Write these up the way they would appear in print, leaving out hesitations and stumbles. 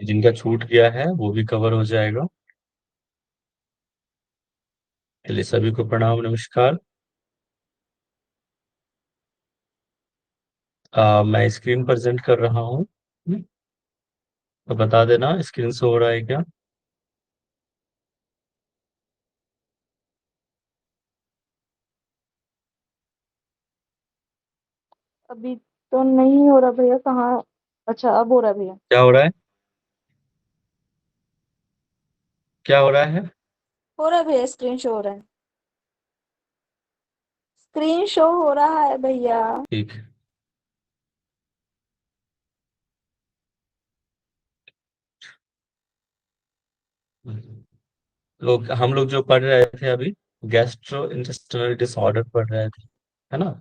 जिनका छूट गया है वो भी कवर हो जाएगा। चलिए, सभी को प्रणाम, नमस्कार। मैं स्क्रीन प्रेजेंट कर रहा हूँ। तो बता देना स्क्रीन शो हो रहा है क्या? अभी तो नहीं हो रहा भैया। कहाँ? अच्छा, अब हो रहा है भैया। क्या हो रहा है? क्या हो रहा है? हो रहा है भैया, स्क्रीन शो हो रहा है। स्क्रीन शो हो रहा है भैया। ठीक है। हम लोग जो पढ़ रहे थे अभी, गैस्ट्रो इंटेस्टिनल डिसऑर्डर पढ़ रहे थे, है ना?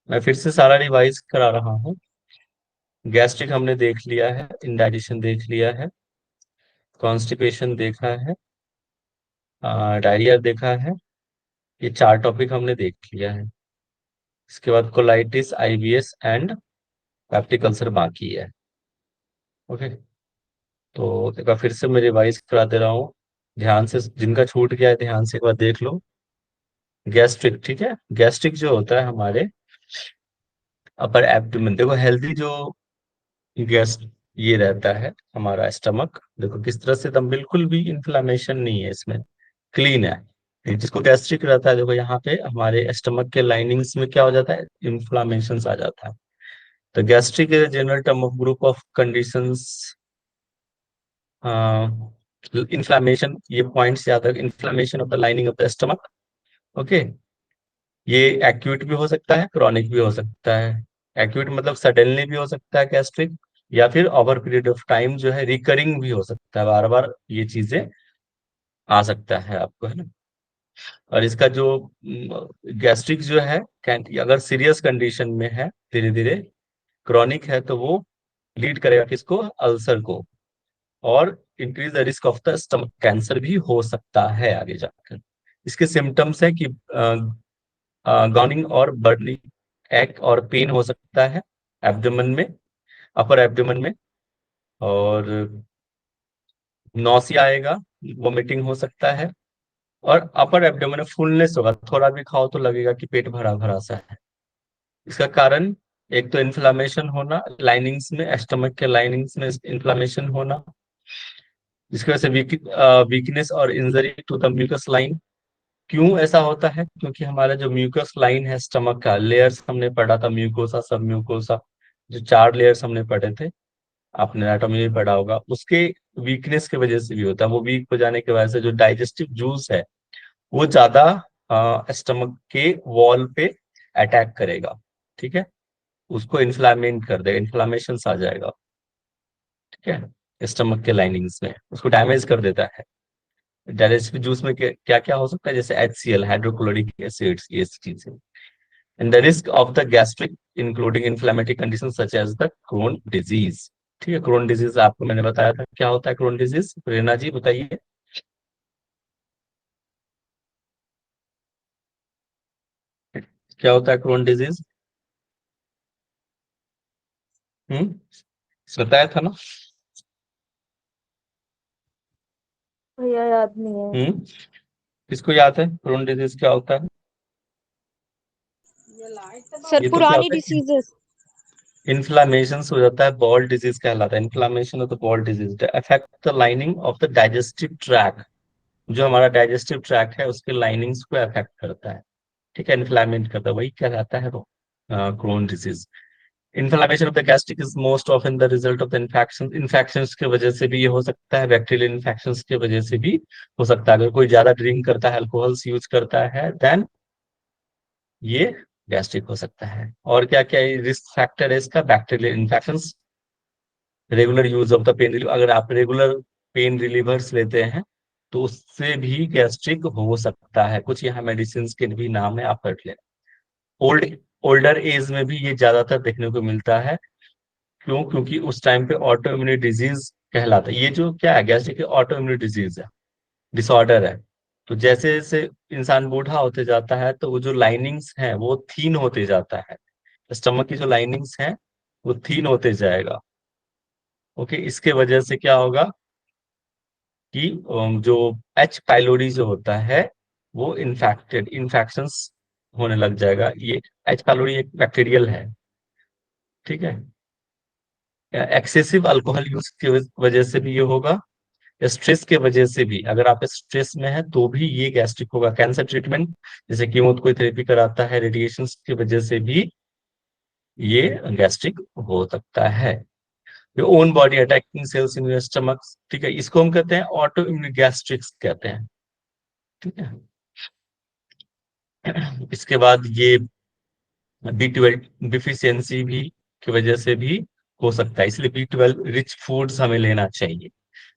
मैं फिर से सारा रिवाइज करा रहा हूँ। गैस्ट्रिक हमने देख लिया है, इंडाइजेशन देख लिया है, कॉन्स्टिपेशन देखा है, डायरिया देखा है। ये चार टॉपिक हमने देख लिया है। इसके बाद colitis, IBS and peptic ulcer बाकी है। ओके। तो एक बार फिर से मैं रिवाइज करा दे रहा हूँ। ध्यान से, जिनका छूट गया है ध्यान से एक बार देख लो। गैस्ट्रिक, ठीक है। गैस्ट्रिक जो होता है हमारे अपर एब्डोमेन, देखो हेल्दी जो गैस ये रहता है हमारा स्टमक, देखो किस तरह से, एकदम बिल्कुल भी इंफ्लेमेशन नहीं है इसमें, क्लीन है। जिसको गैस्ट्रिक रहता है, देखो यहाँ पे हमारे स्टमक के लाइनिंग्स में क्या हो जाता है, इन्फ्लामेशन आ जाता है। तो gastric is general term of group of conditions, inflammation, ये पॉइंट्स याद रख, inflammation of the lining of the stomach. Okay. ये एक्यूट भी हो सकता है, क्रॉनिक भी हो सकता है। एक्यूट मतलब सडनली भी हो सकता है गैस्ट्रिक, या फिर ओवर पीरियड ऑफ टाइम जो है रिकरिंग भी हो सकता है, बार बार ये चीजें आ सकता है आपको, है ना? और इसका जो गैस्ट्रिक जो है, अगर सीरियस कंडीशन में है, धीरे धीरे क्रॉनिक है, तो वो लीड करेगा किसको, अल्सर को। और increase the risk of the stomach cancer भी हो सकता है आगे जाकर। इसके सिम्टम्स है कि गॉनिंग और बर्निंग, एक और पेन हो सकता है एब्डोमेन में, अपर एब्डोमेन में। और नौसिया आएगा, वोमिटिंग हो सकता है। और अपर एब्डोमेन में फुलनेस होगा, थोड़ा भी खाओ तो लगेगा कि पेट भरा भरा सा है। इसका कारण एक तो इन्फ्लामेशन होना, लाइनिंग्स में, स्टमक के लाइनिंग्स में इन्फ्लामेशन होना, जिसकी वजह से वीकनेस और injury to the mucus line. क्यों ऐसा होता है? क्योंकि हमारा जो म्यूकस लाइन है स्टमक का, लेयर्स हमने पढ़ा था, म्यूकोसा, सब म्यूकोसा, जो चार लेयर्स हमने पढ़े थे, आपने एनाटॉमी में पढ़ा होगा, उसके वीकनेस की वजह से भी होता है। वो वीक हो जाने की वजह से जो डाइजेस्टिव जूस है वो ज्यादा स्टमक के वॉल पे अटैक करेगा, ठीक है? उसको इन्फ्लामेंट कर देगा, इन्फ्लामेशन आ जाएगा, ठीक है? स्टमक के लाइनिंग्स में उसको डैमेज कर देता है। डाइजेस्टिव जूस में क्या क्या हो सकता है, जैसे HCl, हाइड्रोक्लोरिक एसिड्स, ये चीजें। And the risk of the gastric including inflammatory condition such as the Crohn disease. ठीक है, क्रोन डिजीज आपको मैंने बताया था क्या होता है। क्रोन डिजीज, प्रेरणा जी बताइए, क्या होता है क्रोन डिजीज? हम्म, बताया था ना? भैया याद नहीं है। हम्म, किसको याद है क्रोन डिजीज क्या होता है? सर, ये तो क्या पुरानी होता है, डिसीजेस। इन्फ्लामेशन हो जाता है, बॉल डिजीज कहलाता है। Inflammation of the ball disease affect the lining of the digestive track, जो हमारा डाइजेस्टिव ट्रैक है उसके लाइनिंग्स को अफेक्ट करता है, ठीक है, इन्फ्लामेट करता है, वही कहलाता है वो Crohn disease. Inflammation of the gastric is most often the result of the infection, infections की वजह से भी ये हो सकता है, बैक्टीरियल इन्फेक्शंस की वजह से भी हो सकता है। अगर कोई ज्यादा ड्रिंक करता है, अल्कोहल्स यूज करता है, देन ये गैस्ट्रिक हो सकता है। और क्या क्या रिस्क फैक्टर है इसका, bacterial infection, regular use of the pain relieve, अगर आप रेगुलर पेन रिलीवर्स लेते हैं तो उससे भी गैस्ट्रिक हो सकता है। कुछ यहाँ मेडिसिन के भी नाम है, आप पढ़ लें। ओल्ड ओल्डर एज में भी ये ज्यादातर देखने को मिलता है। क्यों? क्योंकि उस टाइम पे ऑटो इम्यून डिजीज कहलाता है। ये जो क्या है, गैस्ट्रिक ऑटो इम्यून डिजीज है, डिसऑर्डर है। तो जैसे जैसे इंसान बूढ़ा होते जाता है तो वो जो लाइनिंग्स हैं वो थीन होते जाता है, स्टमक की जो लाइनिंग्स हैं वो थीन होते जाएगा। ओके, इसके वजह से क्या होगा कि जो एच पाइलोरी जो होता है वो इन्फेक्शंस होने लग जाएगा। ये एच पाइलोरी एक बैक्टीरियल है, ठीक है। एक्सेसिव अल्कोहल यूज की वजह से भी ये होगा, स्ट्रेस के वजह से भी, अगर आप स्ट्रेस में है तो भी ये गैस्ट्रिक होगा। कैंसर ट्रीटमेंट जैसे कीमोथेरेपी कराता है, रेडिएशन की वजह से भी ये गैस्ट्रिक हो सकता है। ये own body attacking cells in your stomach, ठीक है, इसको हम कहते हैं ऑटो इम्यून गैस्ट्रिक्स कहते हैं, ठीक है। इसके बाद ये B12 डिफिशियंसी भी की वजह से भी हो सकता है, इसलिए B12 रिच फूड्स हमें लेना चाहिए।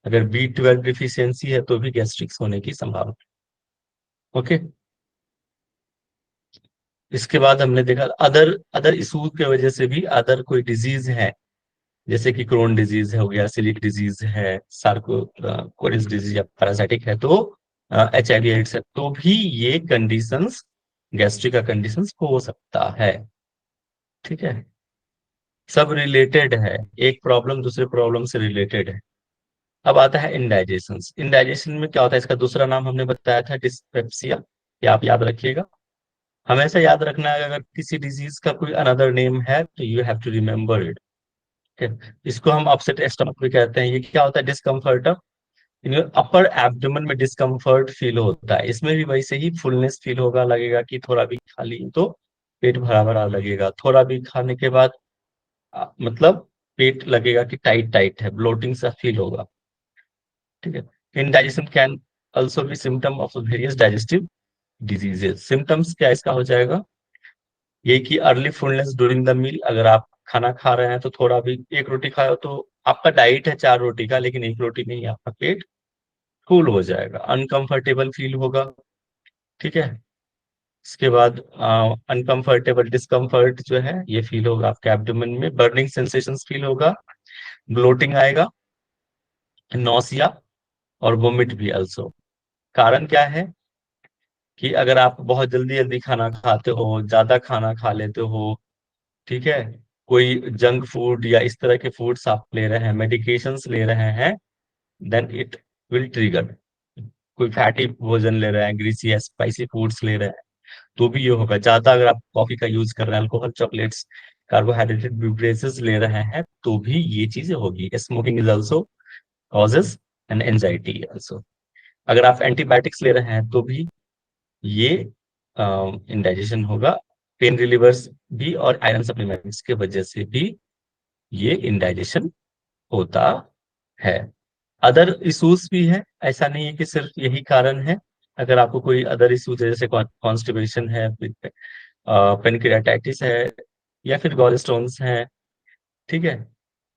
अगर B12 डिफिशियंसी है तो भी गैस्ट्रिक्स होने की संभावना। ओके, इसके बाद हमने देखा अदर अदर इशूज की वजह से भी, अदर कोई डिजीज है जैसे कि क्रोन डिजीज हो गया, सिलिक डिजीज है, सार्को कोरिस डिजीज या पैरासाइटिक है, तो HIV एड्स है, तो भी ये कंडीशंस, गैस्ट्रिक का कंडीशंस हो सकता है, ठीक है। सब रिलेटेड है, एक प्रॉब्लम दूसरे प्रॉब्लम से रिलेटेड है। अब आता है इंडाइजेशन। इंडाइजेशन में क्या होता है, इसका दूसरा नाम हमने बताया था डिस्पेप्सिया, ये आप याद रखिएगा। हमेशा याद रखना है, अगर किसी डिजीज का कोई अनदर नेम है तो you have to remember it. इसको हम अपसेट स्टमक भी कहते हैं। ये क्या होता है, डिस्कम्फर्ट, अपर एब्डोमेन में डिस्कम्फर्ट फील होता है, इसमें भी वैसे ही फुलनेस फील होगा, लगेगा कि थोड़ा भी खा ली तो पेट भरा भरा लगेगा, थोड़ा भी खाने के बाद मतलब पेट लगेगा कि टाइट टाइट है, ब्लोटिंग सा फील होगा, ठीक है। Indigestion can also be symptom of various digestive diseases. Symptoms क्या इसका हो जाएगा, ये कि early fullness during the meal, अगर आप खाना खा रहे हैं तो थोड़ा भी, एक रोटी खाए हो तो आपका डाइट है 4 रोटी का, लेकिन एक रोटी में ही आपका पेट फूल हो जाएगा, अनकंफर्टेबल फील होगा, ठीक है। इसके बाद अनकंफर्टेबल डिस्कम्फर्ट जो है ये फील होगा आपके एब्डोमेन में, बर्निंग सेंसेशंस फील होगा, ब्लोटिंग आएगा, नौसिया और वोमिट भी अल्सो। कारण क्या है कि अगर आप बहुत जल्दी जल्दी खाना खाते हो, ज्यादा खाना खा लेते हो, ठीक है, कोई जंक फूड या इस तरह के फूड्स आप ले रहे हैं, मेडिकेशंस ले रहे हैं, देन इट विल ट्रिगर। कोई फैटी भोजन ले रहे हैं, ग्रीसी या स्पाइसी फूड्स ले रहे हैं, तो भी ये होगा। ज्यादा अगर आप कॉफी का यूज कर रहे हैं, अल्कोहल, चॉकलेट्स, कार्बोहाइड्रेटेड बेवरेजेस ले रहे हैं, तो भी ये चीजें होगी। Smoking is also causes and anxiety also. अगर आप एंटीबायोटिक्स ले रहे हैं तो भी ये इंडाइजेशन होगा। पेन रिलीवर्स भी और आयरन सप्लीमेंट्स के वजह से भी ये इंडाइजेशन होता है। अदर इश्यूज भी है, ऐसा नहीं है कि सिर्फ यही कारण है। अगर आपको कोई अदर इश्यूज है, जैसे कॉन्स्टिपेशन है, पेनक्रियाटाइटिस है, या फिर गॉल स्टोन्स है, ठीक है,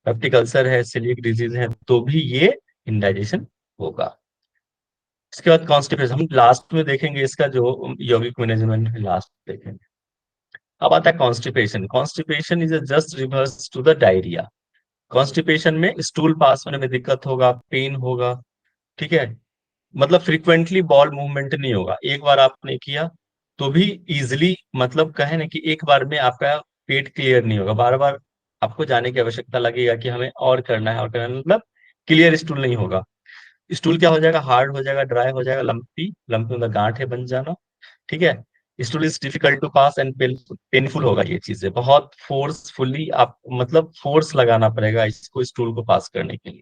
पेप्टिक अल्सर है, सीलियक डिजीज है, तो भी ये इंडाइजेशन होगा। इसके बाद कॉन्स्टिपेशन हम लास्ट में देखेंगे, इसका जो यौगिक मैनेजमेंट है लास्ट देखेंगे। अब आता है constipation. Constipation is just reverse to the diarrhoea. Constipation में स्टूल पास होने में दिक्कत होगा, पेन होगा, ठीक है, मतलब फ्रीक्वेंटली बॉल मूवमेंट नहीं होगा। एक बार आपने किया तो भी इजिली, मतलब कहे ना कि एक बार में आपका पेट क्लियर नहीं होगा, बार बार आपको जाने की आवश्यकता लगेगा कि हमें और करना है और करना है, मतलब क्लियर स्टूल नहीं होगा। स्टूल क्या हो जाएगा, हार्ड हो जाएगा, ड्राई हो जाएगा, लंपी लंपी मतलब गांठें बन जाना, ठीक है। Stool is difficult to pass and painful होगा, ये चीजें बहुत फोर्सफुली आप, मतलब फोर्स लगाना पड़ेगा इसको, स्टूल को पास करने के लिए,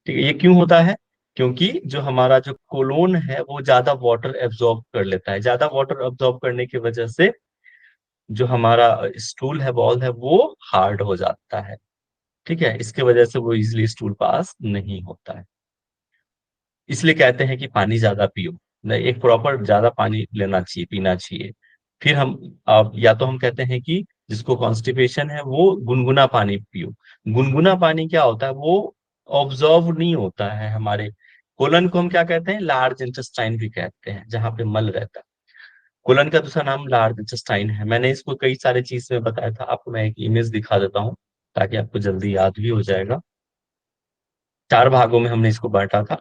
ठीक है। ये क्यों होता है, क्योंकि जो हमारा जो कोलोन है वो ज्यादा वाटर एब्जॉर्ब कर लेता है, ज्यादा वाटर एब्जॉर्ब करने की वजह से जो हमारा स्टूल है, बॉल है, वो हार्ड हो जाता है, ठीक है। इसके वजह से वो इजिली स्टूल पास नहीं होता है। इसलिए कहते हैं कि पानी ज्यादा पियो, एक प्रॉपर ज्यादा पानी लेना चाहिए, पीना चाहिए। फिर हम अब या तो हम कहते हैं कि जिसको कॉन्स्टिपेशन है वो गुनगुना पानी पियो। गुनगुना पानी क्या होता है, वो ऑब्जॉर्व नहीं होता है हमारे कोलन को, हम क्या कहते हैं, लार्ज इंटेस्टाइन भी कहते हैं, जहाँ पे मल रहता है। कोलन का दूसरा नाम लार्ज इंटेस्टाइन है। मैंने इसको कई सारे चीज में बताया था, आपको मैं एक इमेज दिखा देता हूँ ताकि आपको जल्दी याद भी हो जाएगा। 4 भागों में हमने इसको बांटा था,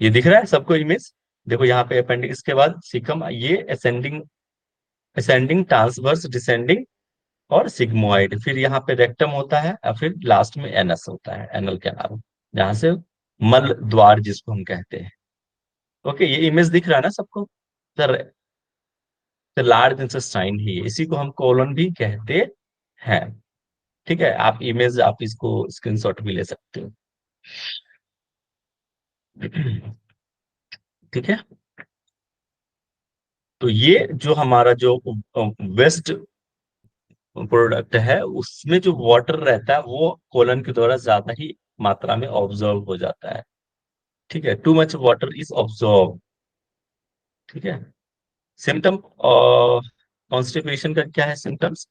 ये दिख रहा है सबको इमेज। देखो यहाँ पे अपेंडिक्स के बाद सीकम, ये असेंडिंग, असेंडिंग, ट्रांसवर्स, डिसेंडिंग और सिग्मोइड, फिर यहाँ पे रेक्टम होता है और फिर लास्ट में एनस होता है, एनल कैनाल, जहाँ से मल द्वार जिसको हम कहते हैं। ओके, ये इमेज दिख रहा है ना सबको? सर, लार्ज इंटेस्टाइन ही है, इसी को हम कोलन भी कहते हैं। ठीक है, आप इमेज, आप इसको स्क्रीनशॉट भी ले सकते हो। ठीक है, तो ये जो हमारा जो वेस्ट प्रोडक्ट है, उसमें जो वाटर रहता है वो कोलन के द्वारा ज्यादा ही मात्रा में ऑब्जर्व हो जाता है। ठीक है, too much water is observe. ठीक है, सिम्टम कॉन्स्टिपेशन का क्या है सिम्टम्स?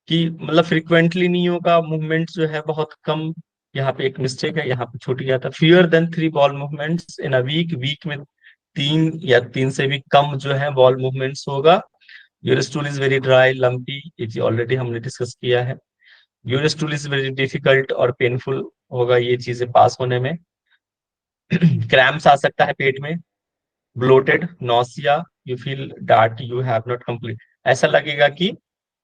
कि मतलब फ्रिक्वेंटली नहीं होगा, मूवमेंट जो है बहुत कम। यहाँ पे एक मिस्टेक है, यहाँ पे छूट गया था, fewer than 3 bowel movements in a week, week में 3 या 3 से भी कम जो है बॉल मूवमेंट्स होगा। Your stool is very dry lumpy, ये ऑलरेडी हमने डिस्कस किया है। Your stool is very difficult और पेनफुल होगा ये चीजें पास होने में। क्रैम्प्स आ सकता है पेट में। Bloated, nausea, you feel dart you have not complete, ऐसा लगेगा कि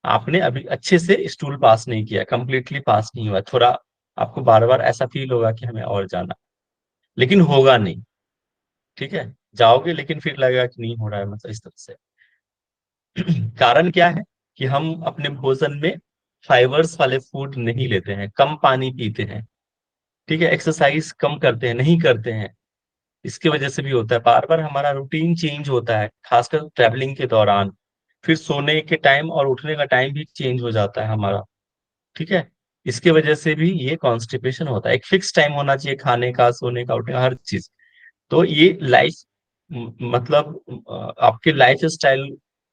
आपने अभी अच्छे से स्टूल पास नहीं किया, कंप्लीटली पास नहीं हुआ, थोड़ा आपको बार बार ऐसा फील होगा कि हमें और जाना, लेकिन होगा नहीं। ठीक है, जाओगे लेकिन फिर लगेगा कि नहीं हो रहा है, मतलब इस तरह से। कारण क्या है? कि हम अपने भोजन में फाइबर्स वाले फूड नहीं लेते हैं, कम पानी पीते हैं। ठीक है, एक्सरसाइज कम करते हैं, नहीं करते हैं, इसकी वजह से भी होता है। बार बार हमारा रूटीन चेंज होता है, खासकर ट्रैवलिंग के दौरान। फिर सोने के टाइम और उठने का टाइम भी चेंज हो जाता है हमारा। ठीक है, इसके वजह से भी ये कॉन्स्टिपेशन होता है। एक फिक्स टाइम होना चाहिए खाने का, सोने का, उठने का, हर चीज। तो ये लाइफ, मतलब आपके लाइफ स्टाइल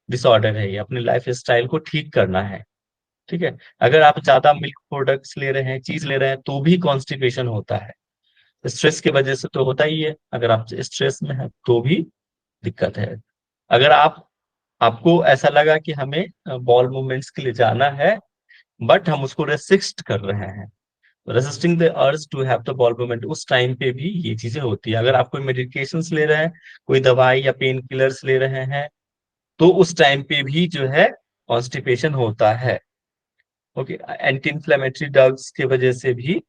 डिसऑर्डर है, ये अपने लाइफ स्टाइल को ठीक करना है। ठीक है, अगर आप ज्यादा मिल्क प्रोडक्ट्स ले रहे हैं, चीज ले रहे हैं, तो भी कॉन्स्टिपेशन होता है। स्ट्रेस की वजह से तो होता ही है, अगर आप स्ट्रेस में है तो भी दिक्कत है। अगर आपको ऐसा लगा कि हमें बॉल मूवमेंट्स के लिए जाना है, बट हम उसको रेसिस्ट कर रहे हैं, resisting the urge to have the bowel movement, उस टाइम पे भी ये चीजें होती है। अगर आप कोई मेडिकेशंस ले रहे हैं, कोई दवाई या पेन किलर्स ले रहे हैं, तो उस टाइम पे भी जो है कॉन्स्टिपेशन होता है। ओके, एंटी इंफ्लेमेटरी ड्रग्स की वजह से भी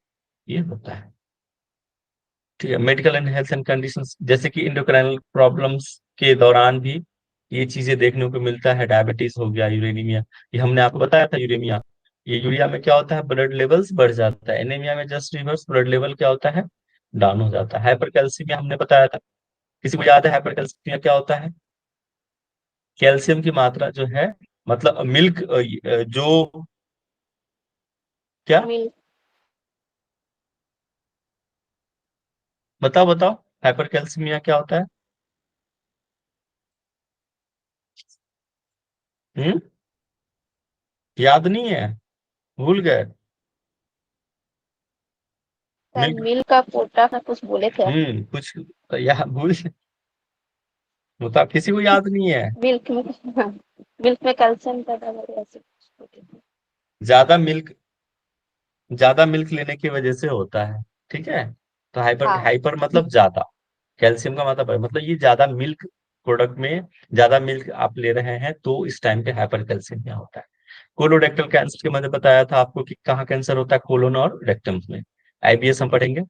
ये होता है। ठीक है, medical and health and conditions जैसे कि इंडोक्राइनल प्रॉब्लम्स के दौरान भी ये चीजें देखने को मिलता है। डायबिटीज हो गया, यूरेनीमिया, ये हमने आपको बताया था, यूरेमिया। ये यूरिया में क्या होता है, ब्लड लेवल्स बढ़ जाता है। एनीमिया में जस्ट रिवर्स, ब्लड लेवल क्या होता है, डाउन हो जाता है। हाइपरकैल्सीमिया हमने बताया था, किसी को याद है हाइपरकैल्सीमिया क्या होता है? कैल्शियम की मात्रा जो है, मतलब मिल्क जो, क्या, मिल्क। बताओ बताओ, हाइपरकैल्सीमिया क्या होता है? हम्म, याद नहीं है, भूल गए? शायद मिल्क, मिल्क का कोटा का कुछ बोले थे आप। कुछ या भूल, मतलब किसी को याद नहीं है? मिल्क में हाँ, मिल्क में कैल्शियम ज्यादा वगैरह ऐसे कुछ बोले थे। ज्यादा मिल्क, ज्यादा मिल्क लेने की वजह से होता है। ठीक है, तो हाइपर, हाँ। हाइपर मतलब ज्यादा, कैल्शियम का मतलब है, मतलब ये ज्यादा मिल्क प्रोडक्ट में, ज्यादा मिल्क आप ले रहे हैं तो इस टाइम पे हाइपर कैल्शियमिया होता है। कोलोरेक्टल कैंसर के मैंने बताया था आपको कि कहाँ कैंसर होता है, कोलोन और रेक्टम में। आईबीएस हम पढ़ेंगे।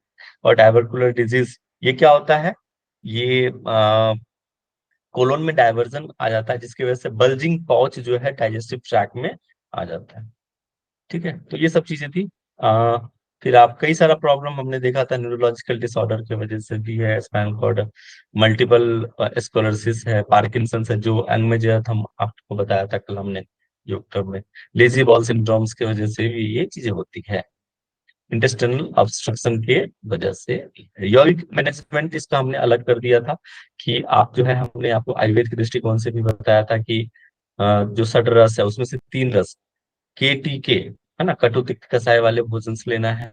और डायवर्कुलर डिजीज, ये क्या होता है? ये कोलोन में डायवर्जन आ जाता है, जिसकी वजह से बल्जिंग पाउच जो है डाइजेस्टिव ट्रैक्ट में आ जाता है। ठीक है, तो ये सब चीजें थी। आ, फिर आप कई सारा प्रॉब्लम हमने देखा था, न्यूरोलॉजिकल डिसऑर्डर की वजह से भी है, स्पाइनल कॉर्ड, मल्टीपल स्क्लेरोसिस है, पार्किंसंस है, जो एनमेजिया हम आपको बताया था कल हमने योग टर्म में। लेजी बॉल सिंड्रोम्स की वजह से भी ये चीजें होती है, इंटेस्टिनल ऑब्स्ट्रक्शन के वजह से। यौगिक मैनेजमेंट इसका हमने अलग कर दिया था, कि आप जो है, हमने आपको आयुर्वेद के दृष्टिकोण से भी बताया था कि जो षड रस है उसमें से 3 रस, KTK, है ना, कटु तिक्त कसाय वाले भोजन से लेना है।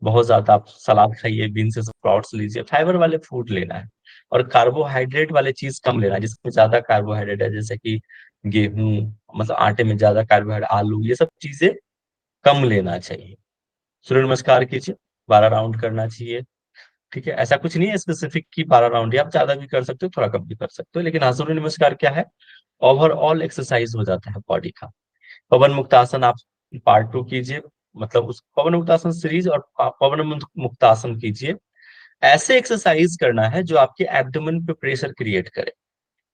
बहुत ज्यादा आप सलाद खाइए, बीन से स्प्राउट्स लीजिए, फाइबर वाले फूड लेना है। और कार्बोहाइड्रेट वाले चीज कम लेना है, जिसमें ज्यादा कार्बोहाइड्रेट है, जैसे कि गेहूं, मतलब आटे में ज्यादा कार्बोहाइड्रेट, आलू, ये सब चीजें कम लेना चाहिए। सूर्य नमस्कार कीजिए, 12 राउंड करना चाहिए। ठीक है, ऐसा कुछ नहीं है स्पेसिफिक कि 12 राउंड ही, आप ज्यादा भी कर सकते हो, थोड़ा कम भी कर सकते हो, लेकिन हाँ, सूर्य नमस्कार क्या है, ओवरऑल एक्सरसाइज हो जाता है बॉडी का। पवन मुक्तासन आप पार्ट 2 कीजिए, मतलब उस पवन मुक्तासन सीरीज और पवन मुक्तासन कीजिए। ऐसे एक्सरसाइज करना है जो आपके एब्डोमेन पे प्रेशर क्रिएट करे।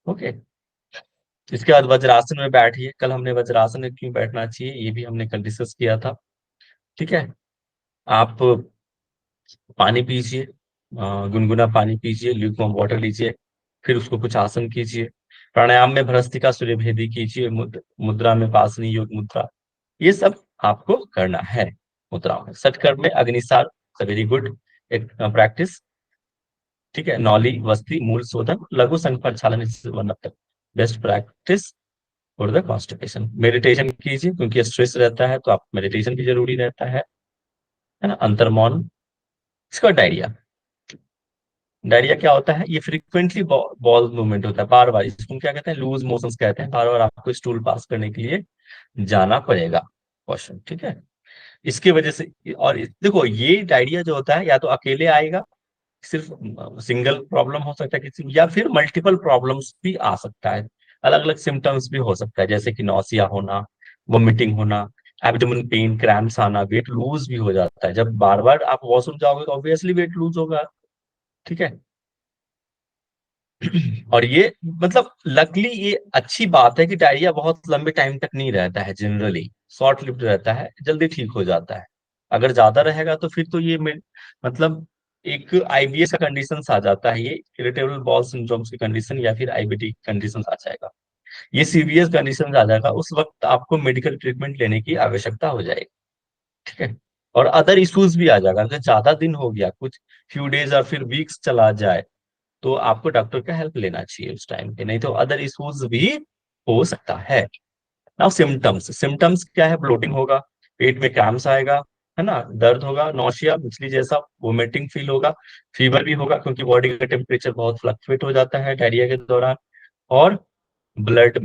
ओके। इसके बाद वज्रासन में बैठिए। कल हमने वज्रासन में क्यों बैठना चाहिए ये भी हमने कल डिस्कस किया था। ठीक है। आप पानी पीजिए, गुनगुना पानी पीजिए, ल्यूकवार्म वाटर लीजिए, फिर उसको कुछ आसन कीजिए। प्राणायाम में भ्रस्तिका सूर्यभेदी कीजिए, मुद्रा में पासनी योग मुद्रा, ये सब आपको करना है। मुद्राओं में सटकर में अग्निसार, वेरी गुड एक प्रैक्टिस। ठीक है। नौली वस्ती मूल शोधन लघु संघ प्रक्षालन best practice for the constipation. Meditation कीजिए क्योंकि स्ट्रेस रहता है तो आप मेडिटेशन भी जरूरी रहता है ना। अंतर्मौन। इसका डायरिया, डायरिया क्या होता है, ये फ्रीक्वेंटली बॉल मूवमेंट होता है, बार बार। इसको क्या कहते हैं, लूज मोशंस कहते हैं। बार बार आपको स्टूल पास करने के लिए जाना पड़ेगा, क्वेश्चन। ठीक है। इसकी वजह से, और देखो ये डायरिया जो होता है या तो अकेले आएगा, सिर्फ सिंगल प्रॉब्लम हो सकता है किसी, या फिर मल्टीपल प्रॉब्लम्स भी आ सकता है। अलग अलग सिम्टम्स भी हो सकता है, जैसे कि नौसिया होना, वोमिटिंग होना, एब्डोमेन पेन, क्रैम्प्स आना, वेट लूज भी हो जाता है। जब बार बार आप वॉशरूम जाओगे तो ऑब्वियसली वेट लूज होगा। ठीक है। और ये मतलब लकली ये अच्छी बात है कि डायरिया बहुत लंबे टाइम तक नहीं रहता है, जनरली शॉर्ट लिव्ड रहता है, जल्दी ठीक हो जाता है। अगर ज्यादा रहेगा तो फिर तो ये मतलब एक आईबीएस का कंडीशन आ जाता है, ये इरिटेबल बॉल सिंड्रोम की कंडीशन या फिर आईबीटी कंडीशन आ जाएगा। ये सीवियर कंडीशन आ जाएगा, उस वक्त आपको मेडिकल ट्रीटमेंट लेने की आवश्यकता हो जाएगी। ठीक है। और अदर इश्यूज भी आ जाएगा, अगर ज्यादा दिन हो गया, कुछ फ्यू डेज और फिर वीक्स चला जाए, तो आपको डॉक्टर का हेल्प लेना चाहिए उस टाइम पे, नहीं तो अदर इश्यूज भी हो सकता है। नाउ सिम्टम्स, सिम्टम्स क्या है, ब्लोटिंग होगा, पेट में क्रैम्स आएगा, है ना, दर्द होगा, नौशिया बिजली जैसा, वोमिटिंग फील होगा, फीवर भी होगा क्योंकि बॉडी का टेम्परेचर बहुत फ्लक्चुएट हो जाता है डायरिया के दौरान। और ब्लड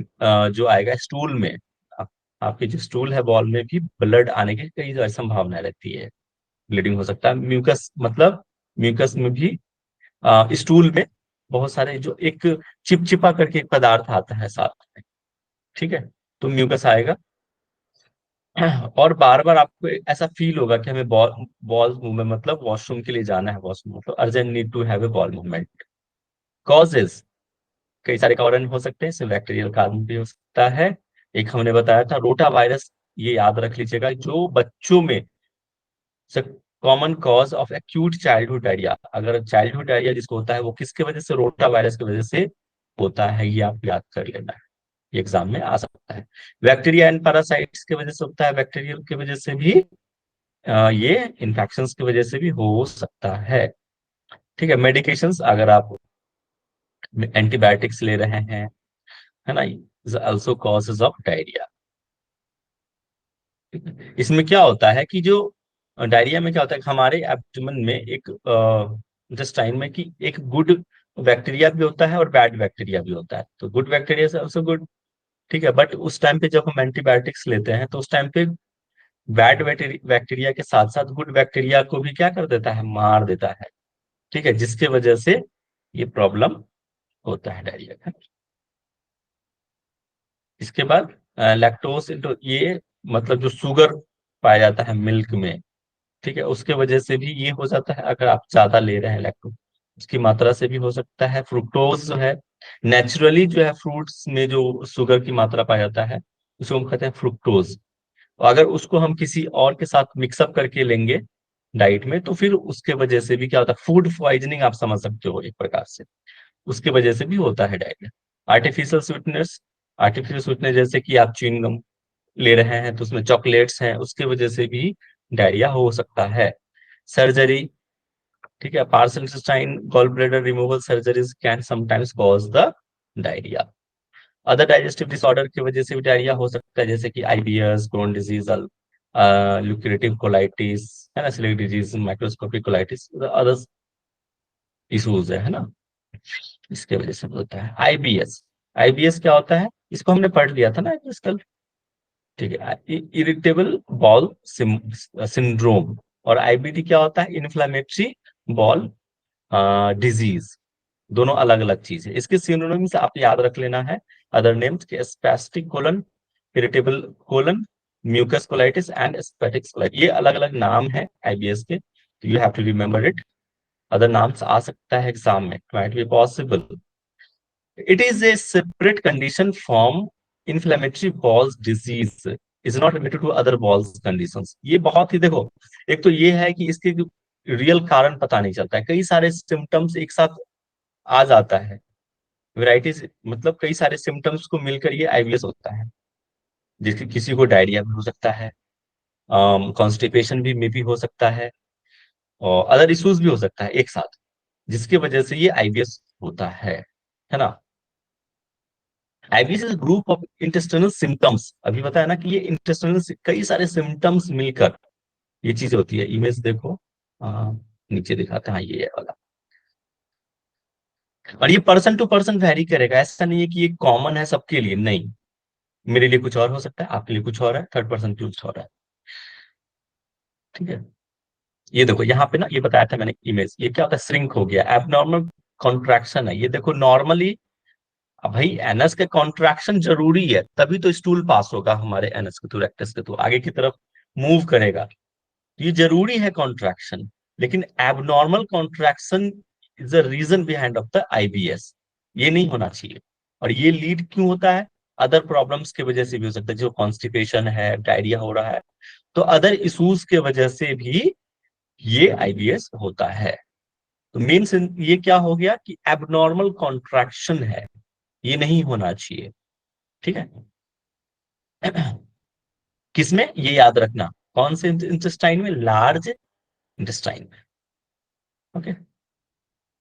जो आएगा स्टूल में, आप, आपकी जो स्टूल है बॉल में भी ब्लड आने की कई सारी संभावना रहती है। ब्लीडिंग हो सकता है, म्यूकस मतलब म्यूकस में भी, स्टूल में बहुत सारे जो एक चिपचिपा करके एक पदार्थ आता है साथ में। ठीक है। तो म्यूकस आएगा। और बार बार आपको ऐसा फील होगा कि हमें बॉल बॉल मूवमेंट, मतलब वॉशरूम के लिए जाना है, वॉशरूम मतलब urgent need to have a bowel movement. Causes, कई सारे कारण हो सकते हैं, इसमें बैक्टीरियल कारण भी हो सकता है। एक हमने बताया था रोटा वायरस, ये याद रख लीजिएगा, जो बच्चों में common cause of acute childhood diarrhoea. अगर चाइल्डहुड डायरिया जिसको होता है वो किसके वजह से, रोटा वायरस की वजह से होता है, ये आप याद कर लेना है, ये एग्जाम में आ सकता है। बैक्टीरिया एंड पैरासाइट्स की वजह से होता है, बैक्टीरियल की वजह से भी, ये इन्फेक्शंस की वजह से भी हो सकता है। ठीक है। मेडिकेशंस, अगर आप एंटीबायोटिक्स ले रहे हैं, है ना, ऑल्सो कॉजेज ऑफ डायरिया। इसमें क्या होता है कि जो डायरिया में क्या होता है कि हमारे एब्डोमेन में एक इंटेस्टाइन में कि एक गुड बैक्टीरिया भी होता है और बैड बैक्टीरिया भी होता है। तो गुड बैक्टीरिया से ऑल्सो गुड। ठीक है। बट उस टाइम पे जब हम एंटीबायोटिक्स लेते हैं तो उस टाइम पे बैड बैक्टीरिया के साथ साथ गुड बैक्टीरिया को भी क्या कर देता है, मार देता है। ठीक है। जिसके वजह से ये प्रॉब्लम होता है डायरिया का। इसके बाद लैक्टोस इंटो, ये मतलब जो शुगर पाया जाता है मिल्क में, ठीक है, उसके वजह से भी ये हो जाता है, अगर आप ज्यादा ले रहे हैं लैक्टोज, उसकी मात्रा से भी हो सकता है। फ्रुक्टोज जो है, नेचुरली जो है फ्रूट्स में जो शुगर की मात्रा पाया जाता है उसको हम कहते हैं फ्रुक्टोज। और अगर उसको हम किसी और के साथ मिक्सअप करके लेंगे डाइट में तो फिर उसके वजह से भी क्या होता है, फूड पॉइजनिंग आप समझ सकते हो एक प्रकार से, उसके वजह से भी होता है diarrhoea. Artificial sweetness, artificial sweetness जैसे कि आप च्युइंगम ले रहे हैं तो उसमें चॉकलेट्स हैं, उसके वजह से भी डायरिया हो सकता है। सर्जरी, ठीक है, partial intestine gall bladder removal surgeries can sometimes cause the diarrhoea. Other digestive disorder की वजह से भी डायरिया हो सकता है, जैसे कि आईबीएस, क्रोन डिजीज, ल्यूकेटिव कोलाइटिस, है ना, सिलिक disease, microscopic colitis, other issues है ना, इसके वजह से होता है। आईबीएस, आईबीएस क्या होता है, इसको हमने पढ़ लिया था ना कल। ठीक है। इरिटेबल बॉल सिंड्रोम और आईबीडी क्या होता है, इन्फ्लामेटरी बॉल डिजीज, दोनों अलग अलग चीज है। इसके सिनोनिम्स आप याद रख लेना है, अदर नेम्स के spastic colon irritable colon, mucus colitis and aseptics colitis. ये अलग अलग नाम है आईबीएस के, तो you have to remember it. Other names आ सकता है एग्जाम में, might be possible. It is a separate condition from inflammatory bowels disease, is not related to other bowels conditions. ये बहुत ही, देखो, एक तो ये है कि इसके रियल कारण पता नहीं चलता है, कई सारे सिम्टम्स एक साथ आ जाता है, वैरायटीज, मतलब कई सारे सिम्टम्स को मिलकर ये आईबीएस होता है। जिसके किसी को डायरिया भी हो सकता है, कॉन्स्टिपेशन भी मे भी हो सकता है, और अदर इश्यूज भी हो सकता है एक साथ, जिसकी वजह से ये आईबीएस होता है ना। IBS is group of intestinal symptoms, अभी बताया ना कि ये इंटेस्टिनल कई सारे सिम्टम्स मिलकर ये चीज होती है। इमेज देखो, नीचे दिखाते हैं, हाँ, ये वाला। और ये पर्सन टू पर्सन वेरी करेगा, ऐसा नहीं है कि ये कॉमन है सबके लिए, नहीं। मेरे लिए कुछ और हो सकता है, आपके लिए कुछ और है, थर्ड पर्सन कुछ और है। ठीक है, ये देखो यहाँ पे ना, ये बताया था मैंने इमेज, ये क्या होता है, श्रिंक हो गया, एबनॉर्मल कॉन्ट्रैक्शन है। ये देखो नॉर्मली, अब भाई एनस के कॉन्ट्रैक्शन जरूरी है, तभी तो स्टूल पास होगा हमारे एनस के थ्रू, रेक्टस के थ्रू आगे की तरफ मूव करेगा, ये जरूरी है कॉन्ट्रैक्शन। लेकिन abnormal contraction is the reason behind of the IBS, ये नहीं होना चाहिए। और ये लीड क्यों होता है, अदर प्रॉब्लम्स की वजह से भी हो सकता है, जो कॉन्स्टिपेशन है, डायरिया हो रहा है, तो अदर इश्यूज के वजह से भी ये आईबीएस होता है। तो मेन ये क्या हो गया कि एबनॉर्मल कॉन्ट्रैक्शन है, ये नहीं होना चाहिए। ठीक है। किसमें, ये याद रखना, कौन से इंटेस्टाइन में, लार्ज इंटेस्टाइन में। ओके।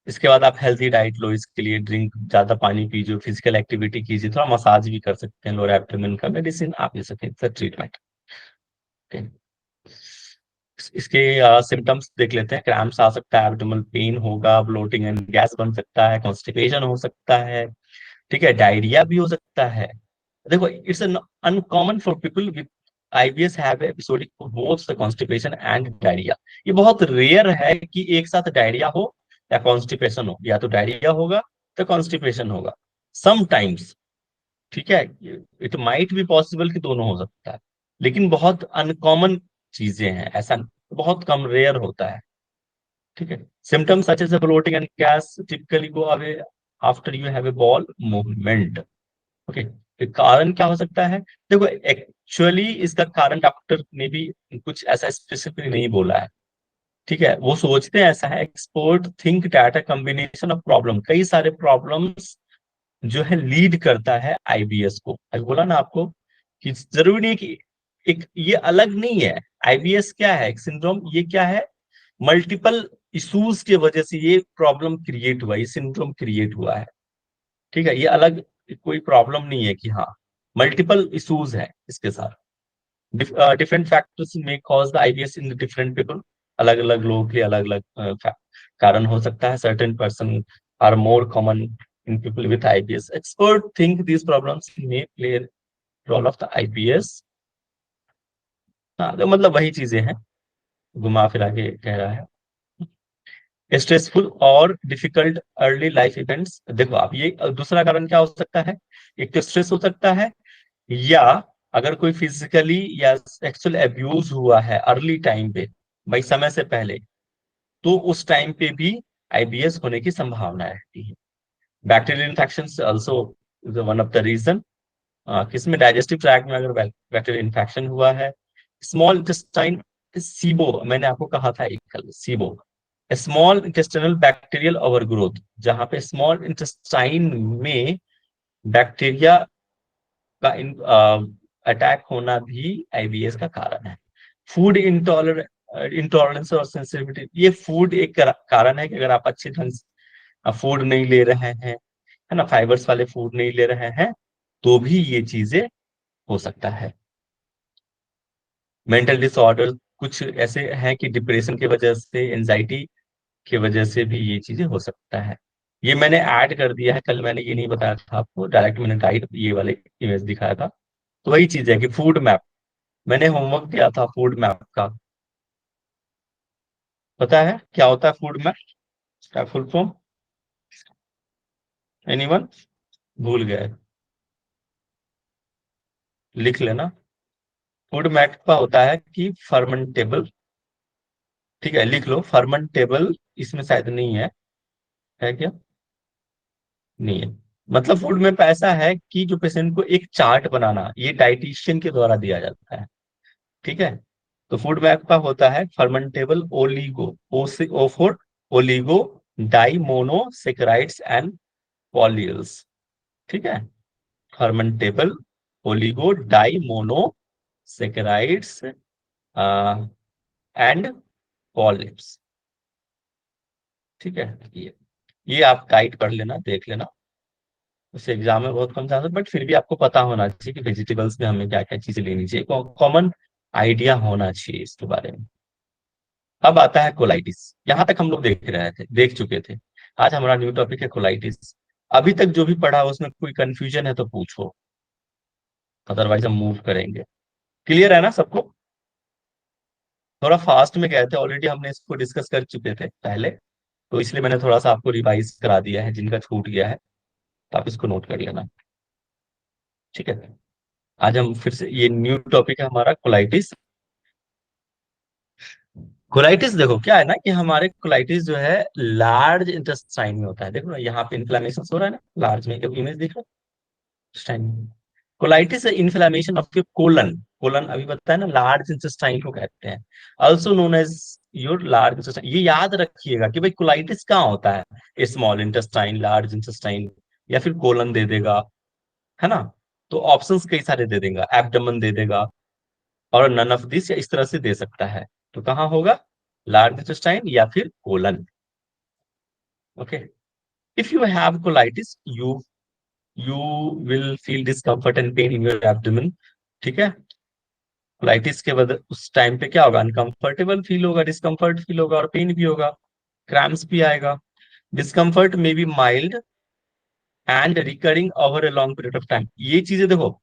इसके बाद आप हेल्थी डाइट लो, इसके लिए ड्रिंक, ज्यादा पानी पीजिए, फिजिकल एक्टिविटी कीजिए, थोड़ा मसाज भी कर सकते हैं, लोअर एब्डोमेन का मेडिसिन आप ले सकते हैं, ट्रीटमेंट। इसके सिम्टम्स देख लेते हैं। क्रैम्प्स आ सकता है, एब्डोमिनल पेन होगा, ब्लोटिंग एंड गैस बन सकता है, कॉन्स्टिपेशन हो सकता है, ठीक है, डायरिया भी हो सकता है। देखो, it's uncommon for people with IBS have episodic both the constipation and diarrhoea. ये बहुत रेयर है कि एक साथ डायरिया हो या कॉन्स्टिपेशन हो, या तो डायरिया होगा तो कॉन्स्टिपेशन होगा, समटाइम्स। ठीक है, इट माइट बी पॉसिबल कि दोनों हो सकता है, लेकिन बहुत अनकॉमन चीजें हैं, ऐसा बहुत कम, रेयर होता है। ठीक है। Symptoms such as bloating and gas typically go away after you have a bowel movement. Okay, तो कारण क्या हो सकता है, देखो एक्चुअली इसका कारण डॉक्टर ने भी कुछ ऐसा स्पेसिफिक नहीं बोला है। ठीक है, वो सोचते हैं ऐसा है, expert think that a combination of problem, कई सारे प्रॉब्लम्स जो है लीड करता है आईबीएस को। अभी बोला ना आपको कि जरूरी नहीं कि एक ये अलग नहीं है। आईबीएस क्या है, एक सिंड्रोम, ये क्या है, मल्टीपल इश्यूज की वजह से ये प्रॉब्लम क्रिएट हुआ, ये सिंड्रोम क्रिएट हुआ है। ठीक है, ये अलग कोई प्रॉब्लम नहीं है कि हाँ, मल्टीपल इश्यूज है इसके साथ। डिफरेंट फैक्टर्स में cause the IBS in different people, अलग अलग लोगों के लिए अलग अलग कारण हो सकता है। Certain person are more common in people with IBS, expert think these problems may play role of the IBS. हाँ, तो मतलब वही चीजें हैं, घुमा फिरा के कह रहा है। स्ट्रेसफुल और डिफिकल्ट अर्ली लाइफ इवेंट्स, देखो आप, ये दूसरा कारण क्या हो सकता है, एक तो स्ट्रेस हो सकता है, या अगर कोई फिजिकली या सेक्सुअल अब्यूज हुआ है अर्ली टाइम पे, भाई समय से पहले, तो उस टाइम पे भी आईबीएस होने की संभावना रहती है। Bacterial infection also one of the reason. किसमें, डाइजेस्टिव ट्रैक्ट में अगर बैक्टीरियल इन्फेक्शन हुआ है। स्मॉल इंटेस्टाइन, सीबो, मैंने आपको कहा था एक कल, SIBO, small intestinal bacterial overgrowth, जहां पे स्मॉल इंटेस्टाइन में बैक्टीरिया का अटैक होना भी आईबीएस का कारण है। फूड इंटॉलरेंस और सेंसिटिविटी, ये फूड एक कारण है कि अगर आप अच्छे ढंग से फूड नहीं ले रहे हैं, है ना, फाइबर्स वाले फूड नहीं ले रहे हैं, तो भी ये चीजें हो सकता है। मेंटल डिसऑर्डर, कुछ ऐसे हैं कि डिप्रेशन की वजह से, एंजाइटी की वजह से भी ये चीजें हो सकता है। ये मैंने ऐड कर दिया है, कल मैंने ये नहीं बताया था आपको, डायरेक्ट मैंने डाइट ये वाले इमेज दिखाया था। तो वही चीज है कि फूड मैप, मैंने होमवर्क दिया था फूड मैप का, पता है क्या होता है फूड मैप का फुल फॉर्म, एनीवन, भूल गए। लिख लेना। फूड मैकपा होता है कि फर्मेंटेबल, ठीक है, लिख लो फर्मेंटेबल, इसमें शायद नहीं है क्या? नहीं है। मतलब फूड में पैसा है कि जो पेशेंट को एक चार्ट बनाना, ये डाइटिशियन के द्वारा दिया जाता है, ठीक है। तो फूड मैप का होता है fermentable oligo, O for oligo di monosaccharides and polyols, ठीक है। Fermentable oligo di monosaccharides and polyps, ठीक है। ये आप गाइड पढ़ लेना, देख लेना। उस एग्जाम में बहुत कम चांस है, बट फिर भी आपको पता होना चाहिए कि वेजिटेबल्स में हमें क्या क्या चीजें लेनी चाहिए, कॉमन आइडिया होना चाहिए इसके बारे में। अब आता है कोलाइटिस। यहां तक हम लोग देख चुके थे। आज हमारा न्यू टॉपिक है कोलाइटिस। अभी तक जो भी पढ़ा उसमें कोई कंफ्यूजन है तो पूछो, अदरवाइज हम मूव करेंगे। क्लियर है ना सबको? थोड़ा फास्ट में गए थे, ऑलरेडी हमने इसको डिस्कस कर चुके थे पहले, तो इसलिए मैंने थोड़ा सा आपको रिवाइज करा दिया है, जिनका छूट गया है तो आप इसको नोट कर लेना, ठीक है। आज हम फिर से, ये न्यू टॉपिक है हमारा कोलाइटिस। कोलाइटिस देखो क्या है ना, कि हमारे कोलाइटिस जो है लार्ज इंटेस्टाइन में होता है। देखो ना यहाँ पे इन्फ्लेमेशन हो रहा है ना, लार्ज में इमेज दिख रहा है। कोलाइटिस है inflammation of your colon. Colon अभी बताया ना, लार्ज इंटेस्टाइन को कहते हैं, also known as your large intestine. ये याद रखिएगा कि भाई कोलाइटिस कहाँ होता है, स्मॉल इंटेस्टाइन, लार्ज इंटेस्टाइन, या फिर कोलन दे देगा, है ना। तो ऑप्शंस कई सारे दे देगा, एब्डोमेन दे देगा, और नन ऑफ दिस, या इस तरह से दे सकता है। तो कहाँ होगा? लार्ज इंटेस्टाइन या फिर colon. Okay. If you have colitis, you will feel discomfort and pain in your abdomen, ठीक है। कोलाइटिस के बाद उस टाइम पे क्या होगा? अनकंफर्टेबल फील होगा, डिस्कम्फर्ट फील होगा, और पेन भी होगा, क्रैम्प्स भी आएगा। Discomfort may be mild and recurring over a long period of time. ये चीजें देखो,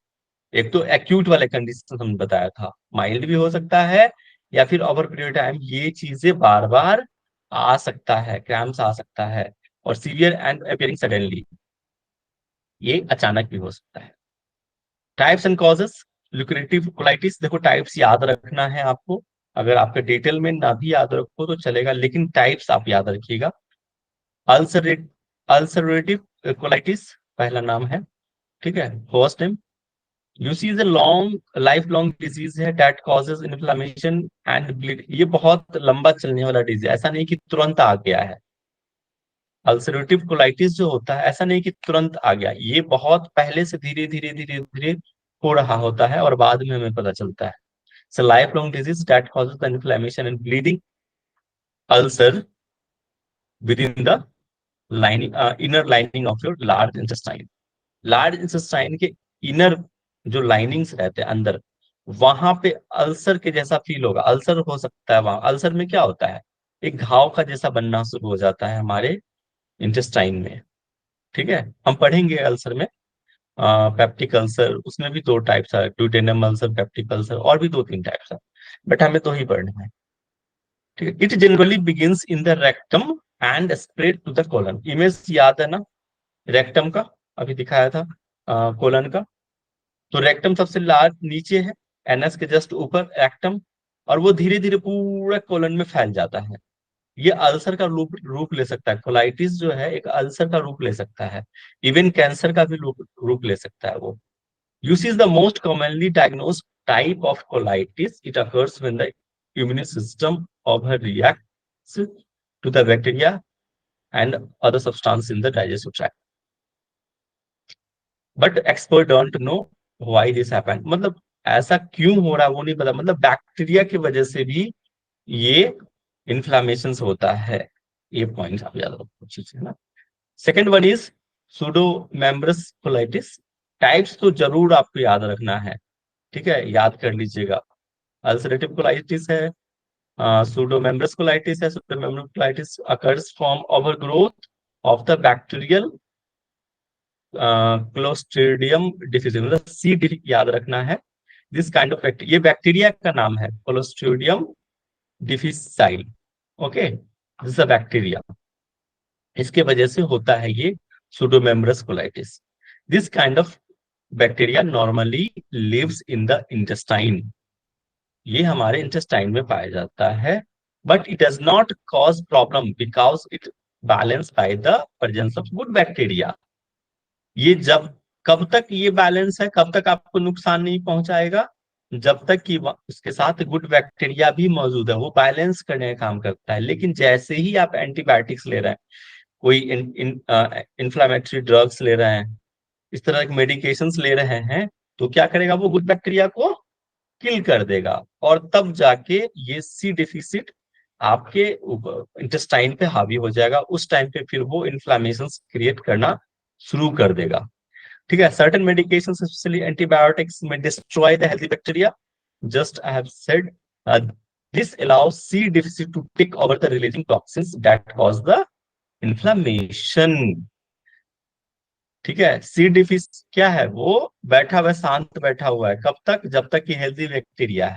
एक तो एक्यूट वाले कंडीशन हमने बताया था, माइल्ड भी हो सकता है, या फिर ओवर पीरियड टाइम ये चीजें बार बार आ सकता है, क्रैम्प्स आ सकता है, और सीवियर एंड अपियरिंग सडनली, ये अचानक भी हो सकता है। टाइप्स एंड कॉजेस ल्यूकेटिव कोलाइटिस, देखो टाइप्स याद रखना है आपको। अगर आपका डिटेल में ना भी याद रखो तो चलेगा, लेकिन टाइप्स आप याद रखिएगा। अल्सरेट अल्सरेटिव कोलाइटिस पहला नाम है, ठीक है, first name. UC is a long life long disease है that causes inflammation and bleed. ये बहुत लंबा चलने वाला डिजीज है, ऐसा नहीं कि तुरंत आ गया है। अल्सरेटिव कोलाइटिस जो होता है, ऐसा नहीं कि तुरंत आ गया, ये बहुत पहले से धीरे धीरे धीरे धीरे हो रहा होता है, और बाद में हमें पता चलता है। It's life long disease that causes the inflammation and bleeding ulcer with in the lining, inner lining of your large intestine. Large intestine के इनर जो लाइनिंग्स रहते हैं अंदर, वहां पे अल्सर के जैसा फील होगा। अल्सर हो सकता है वहां, अल्सर में क्या होता है, एक घाव का जैसा बनना शुरू हो जाता है हमारे इंटेस्टाइन में, ठीक है। हम पढ़ेंगे अल्सर में, पेप्टिक अल्सर, उसमें भी दो टाइप्स है, ड्यूडेनम अल्सर, पेप्टिक अल्सर, और भी दो तीन टाइप्स है, बट हमें तो ही पढ़ना है, ठीक है। It generally begins in the rectum and spread to the colon. Image याद है ना रेक्टम का, अभी दिखाया था कोलन का। तो रेक्टम सबसे लार्ज नीचे है, एनएस के जस्ट ऊपर रेक्टम, और वो धीरे धीरे पूरा कोलन में फैल जाता है। ये अल्सर का रूप ले सकता है। कोलाइटिस जो है एक अल्सर का रूप ले सकता है, इवन कैंसर का भी रूप ले सकता है वो। UC is the most commonly diagnosed type of colitis. It occurs when the immune system overreacts to the bacteria and other substance in the digestive tract. But expert don't know why this happened. मतलब ऐसा क्यों हो रहा है वो नहीं पता, मतलब बैक्टीरिया की वजह से भी ये इन्फ्लामेशन होता है। ये पॉइंट आप याद रखो चीज है ना। Second one is pseudo membranous colitis. Types तो जरूर आपको याद रखना है, ठीक है, याद कर लीजिएगा। अल्सरेटिव कोलाइटिस है, सूडो मेम्ब्रस कोलाइटिस है। Pseudo membranous colitis occurs from overgrowth of the bacterial clostridium difficile, मतलब सी याद रखना है। दिस काइंड ऑफ ये बैक्टीरिया का नाम है clostridium difficile, okay, this a bacteria, इसके वजह से होता है ये pseudomembranous colitis. This kind of bacteria normally lives in the intestine, ये हमारे इंटेस्टाइन में पाया जाता है, but it does not cause problem because it balance by the presence of good bacteria. ये जब, कब तक ये बैलेंस है, कब तक आपको नुकसान नहीं पहुंचाएगा, जब तक कि उसके साथ गुड बैक्टीरिया भी मौजूद है, वो बैलेंस करने का काम करता है। लेकिन जैसे ही आप एंटीबायोटिक्स ले रहे हैं, कोई इंफ्लामेटरी ड्रग्स ले रहे हैं, इस तरह के मेडिकेशंस ले रहे हैं, तो क्या करेगा, वो गुड बैक्टीरिया को किल कर देगा, और तब जाके ये सी डिफिसिट आपके इंटेस्टाइन पे हावी हो जाएगा। उस टाइम पे फिर वो इन्फ्लामेशन क्रिएट करना शुरू कर देगा। ठीक है, certain medication specially antibiotics may destroy the healthy bacteria, just I have said, this allows C difficile to take over the releasing toxins that cause the inflammation. ठीक है, सी डिफिस क्या है, वो बैठा हुआ, शांत बैठा हुआ है, कब तक, जब तक कि हेल्दी बैक्टीरिया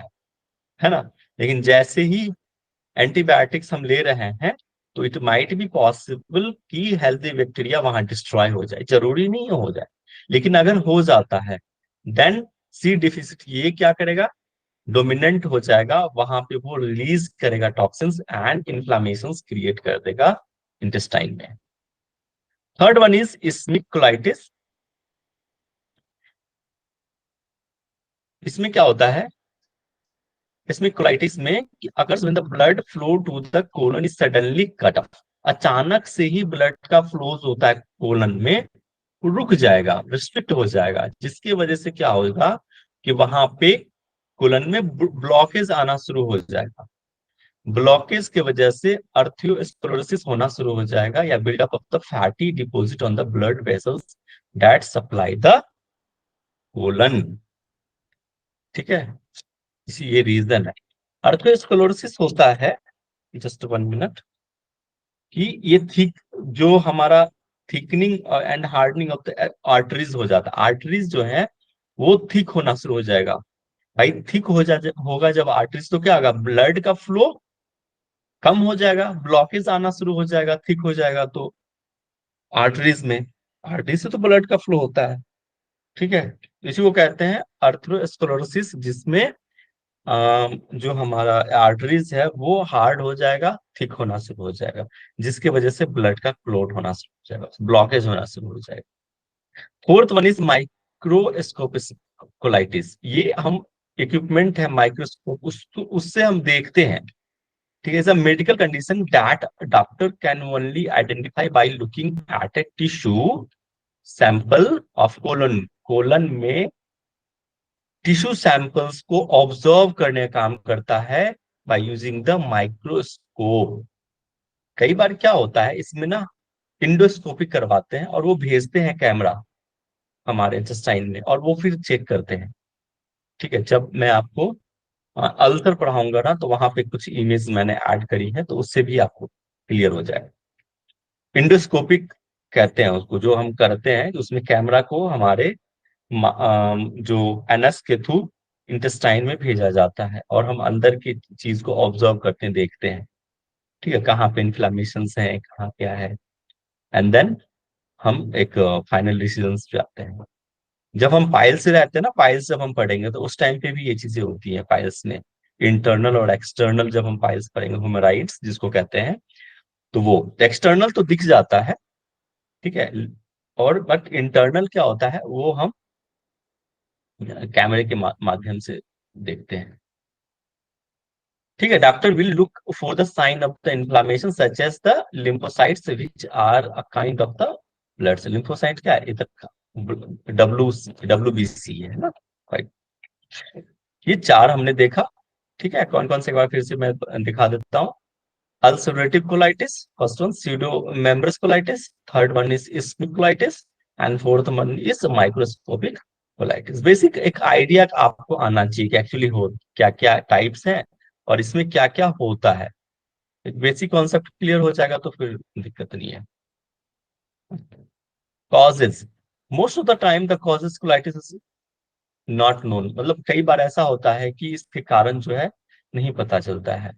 है ना। लेकिन जैसे ही एंटीबायोटिक्स हम ले रहे हैं, तो इट माइट बी पॉसिबल कि हेल्दी बैक्टीरिया वहां डिस्ट्रॉय हो जाए, जरूरी नहीं हो जाए, लेकिन अगर हो जाता है, देन सी डिफिसिट ये क्या करेगा, डोमिनेंट हो जाएगा, वहां पे वो रिलीज करेगा टॉक्सिन्स एंड इन्फ्लामेशन क्रिएट कर देगा इंटेस्टाइन में। Third one is ischaemic colitis. इसमें क्या होता है, इसमें कोलाइटिस में occurs when the blood flow to the colon is suddenly cut off, अचानक से ही ब्लड का फ्लोज होता है कोलन में, रुक जाएगा, रिस्ट्रिक्ट हो जाएगा, जिसकी वजह से क्या होगा कि वहां पे कोलन में ब्लॉकेज आना शुरू हो जाएगा। ब्लॉकेज की वजह से अर्थ्रोस्क्लेरोसिस होना शुरू हो जाएगा, या buildup of the fatty deposit on the blood vessels that supply the colon. ठीक है, इसी ये रीजन है। अर्थ्रोस्क्लेरोसिस होता है, जस्ट 1 मिनट, कि ये थिक, जो हमारा thickening and hardening of the arteries हो जाता है, आर्टरीज जो है वो थिक होना शुरू हो जाएगा। भाई थिक होगा जब आर्टरीज, तो क्या होगा, ब्लड का फ्लो कम हो जाएगा, ब्लॉकेज आना शुरू हो जाएगा, थिक हो जाएगा, तो आर्टरीज में, आर्टरीज से तो ब्लड का फ्लो होता है। ठीक है, इसी को कहते हैं अर्थ्रोस्क्लेरोसिस, जिसमें जो हमारा आर्टरीज है वो हार्ड हो जाएगा, थिक होना शुरू हो जाएगा, जिसकी वजह से ब्लड का क्लोट होना शुरू हो जाएगा, ब्लॉकेज होना शुरू हो जाएगा। Fourth one is microscopic colitis. ये हम इक्विपमेंट है माइक्रोस्कोप, उससे हम देखते हैं। ठीक है, medical condition that doctor can only identify by looking at a tissue sample of colon, colon में टिश्यू सैंपल्स को ऑब्जर्व करने का काम करता है बाय यूजिंग द माइक्रोस्कोप। कई बार क्या होता है इसमें ना, इंडोस्कोपी करवाते हैं और वो भेजते हैं कैमरा हमारे इंटेस्टाइन में, और वो फिर चेक करते हैं। ठीक है, जब मैं आपको अल्सर पढ़ाऊंगा ना, तो वहां पे कुछ इमेज मैंने ऐड करी है, तो उससे भी आपको क्लियर हो जाएगा। इंडोस्कोपिक कहते हैं उसको, जो हम करते हैं, उसमें कैमरा को हमारे जो एनस के थ्रू इंटेस्टाइन में भेजा जाता है, और हम अंदर की चीज को ऑब्जर्व करते हैं, देखते हैं। ठीक है, कहाँ पे इन्फ्लामेशन है, कहाँ क्या है, एंड देन हम एक फाइनल डिसीजन पे आते हैं। जब हम पाइल्स से रहते हैं ना, पाइल्स जब हम पढ़ेंगे, तो उस टाइम पे भी ये चीजें होती हैं पाइल्स में, इंटरनल और एक्सटर्नल। जब हम पाइल्स पढ़ेंगे, ह्यूमेराइड्स जिसको कहते हैं, तो वो एक्सटर्नल तो दिख जाता है, ठीक है, और बट इंटरनल क्या होता है, वो हम कैमरे के माध्यम से देखते हैं। ठीक है, doctor will look for the sign of the inflammation such as the lymphocytes which are a kind of the blood cell. Lymphocyte क्या है, इधर का डब्ल्यू WBC है ना, राइट। ये चार हमने देखा। ठीक है, कौन कौन से, एक बार फिर से मैं दिखा देता हूँ। Ulcerative colitis, first one pseudo membranous colitis, third one is ischaemic colitis, and fourth one is microscopic colitis. Basic एक आइडिया आपको आना चाहिए कि एक्चुअली हो क्या क्या टाइप्स हैं, और इसमें क्या क्या होता है। एक बेसिक कॉन्सेप्ट क्लियर हो जाएगा तो फिर दिक्कत नहीं है। Causes, most of the time the causes colitis is not known, मतलब कई बार ऐसा होता है कि इसके कारण जो है नहीं पता चलता है।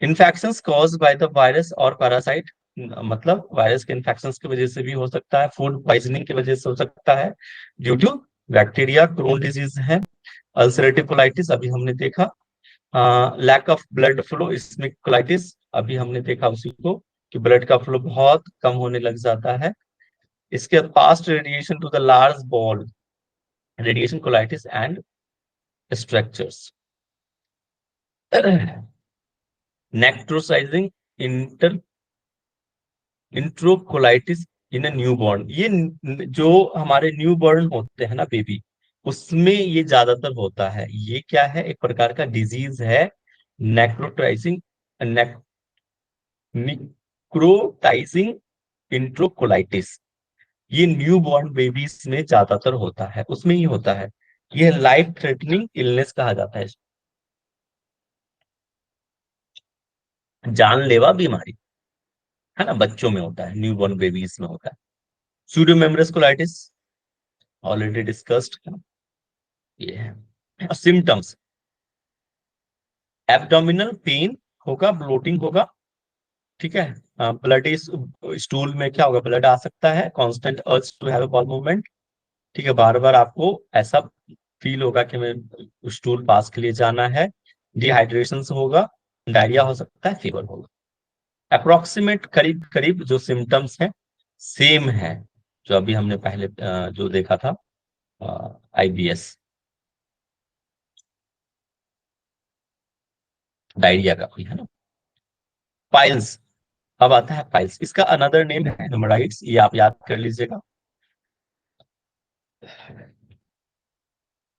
Infections caused by the virus और पैरासाइट, मतलब वायरस के इन्फेक्शन की वजह से भी हो सकता है, फूड पॉइजनिंग की वजह से हो सकता है, due to bacteria, Crohn disease है, अल्सरेटिव कोलाइटिस अभी हमने देखा, लैक ऑफ ब्लड फ्लो, इसमें कोलाइटिस अभी हमने देखा उसी को, कि ब्लड का फ्लो बहुत कम होने लग जाता है। इसके past radiation to the large bowel, radiation colitis and structures, necrotizing inter enterocolitis in newborn, ये जो हमारे न्यूबॉर्न होते हैं ना बेबी, उसमें ये ज्यादातर होता है। ये क्या है, एक प्रकार का डिजीज है, नेक्रोटाइजिंग निक्रोटाइजिंग इंट्रोकोलाइटिस। ये न्यूबॉर्न बेबीज में ज्यादातर होता है, उसमें ही होता है। ये लाइफ थ्रेटनिंग इलनेस कहा जाता है, जानलेवा बीमारी है ना, बच्चों में होता है, न्यूबॉर्न बेबीज में होता है। सूडोमोनास कोलाइटिस ऑलरेडी डिस्कस्ड, ये है। सिम्टम्स, एब्डोमिनल पेन होगा, ब्लोटिंग होगा, ठीक है, ब्लडी स्टूल में क्या होगा, ब्लड आ सकता है, constant urge to have a bowel movement, ठीक है, बार बार आपको ऐसा फील होगा कि मैं स्टूल पास के लिए जाना है, डिहाइड्रेशन होगा, डायरिया हो सकता है, फीवर होगा। अप्रोक्सीमेट करीब करीब जो सिम्टम्स हैं सेम है जो अभी हमने पहले जो देखा था, आईबीएस, डायरिया का भी है ना। पाइल्स, अब आता है पाइल्स, इसका अनदर नेम है हेमोराइड्स, ये आप याद कर लीजिएगा,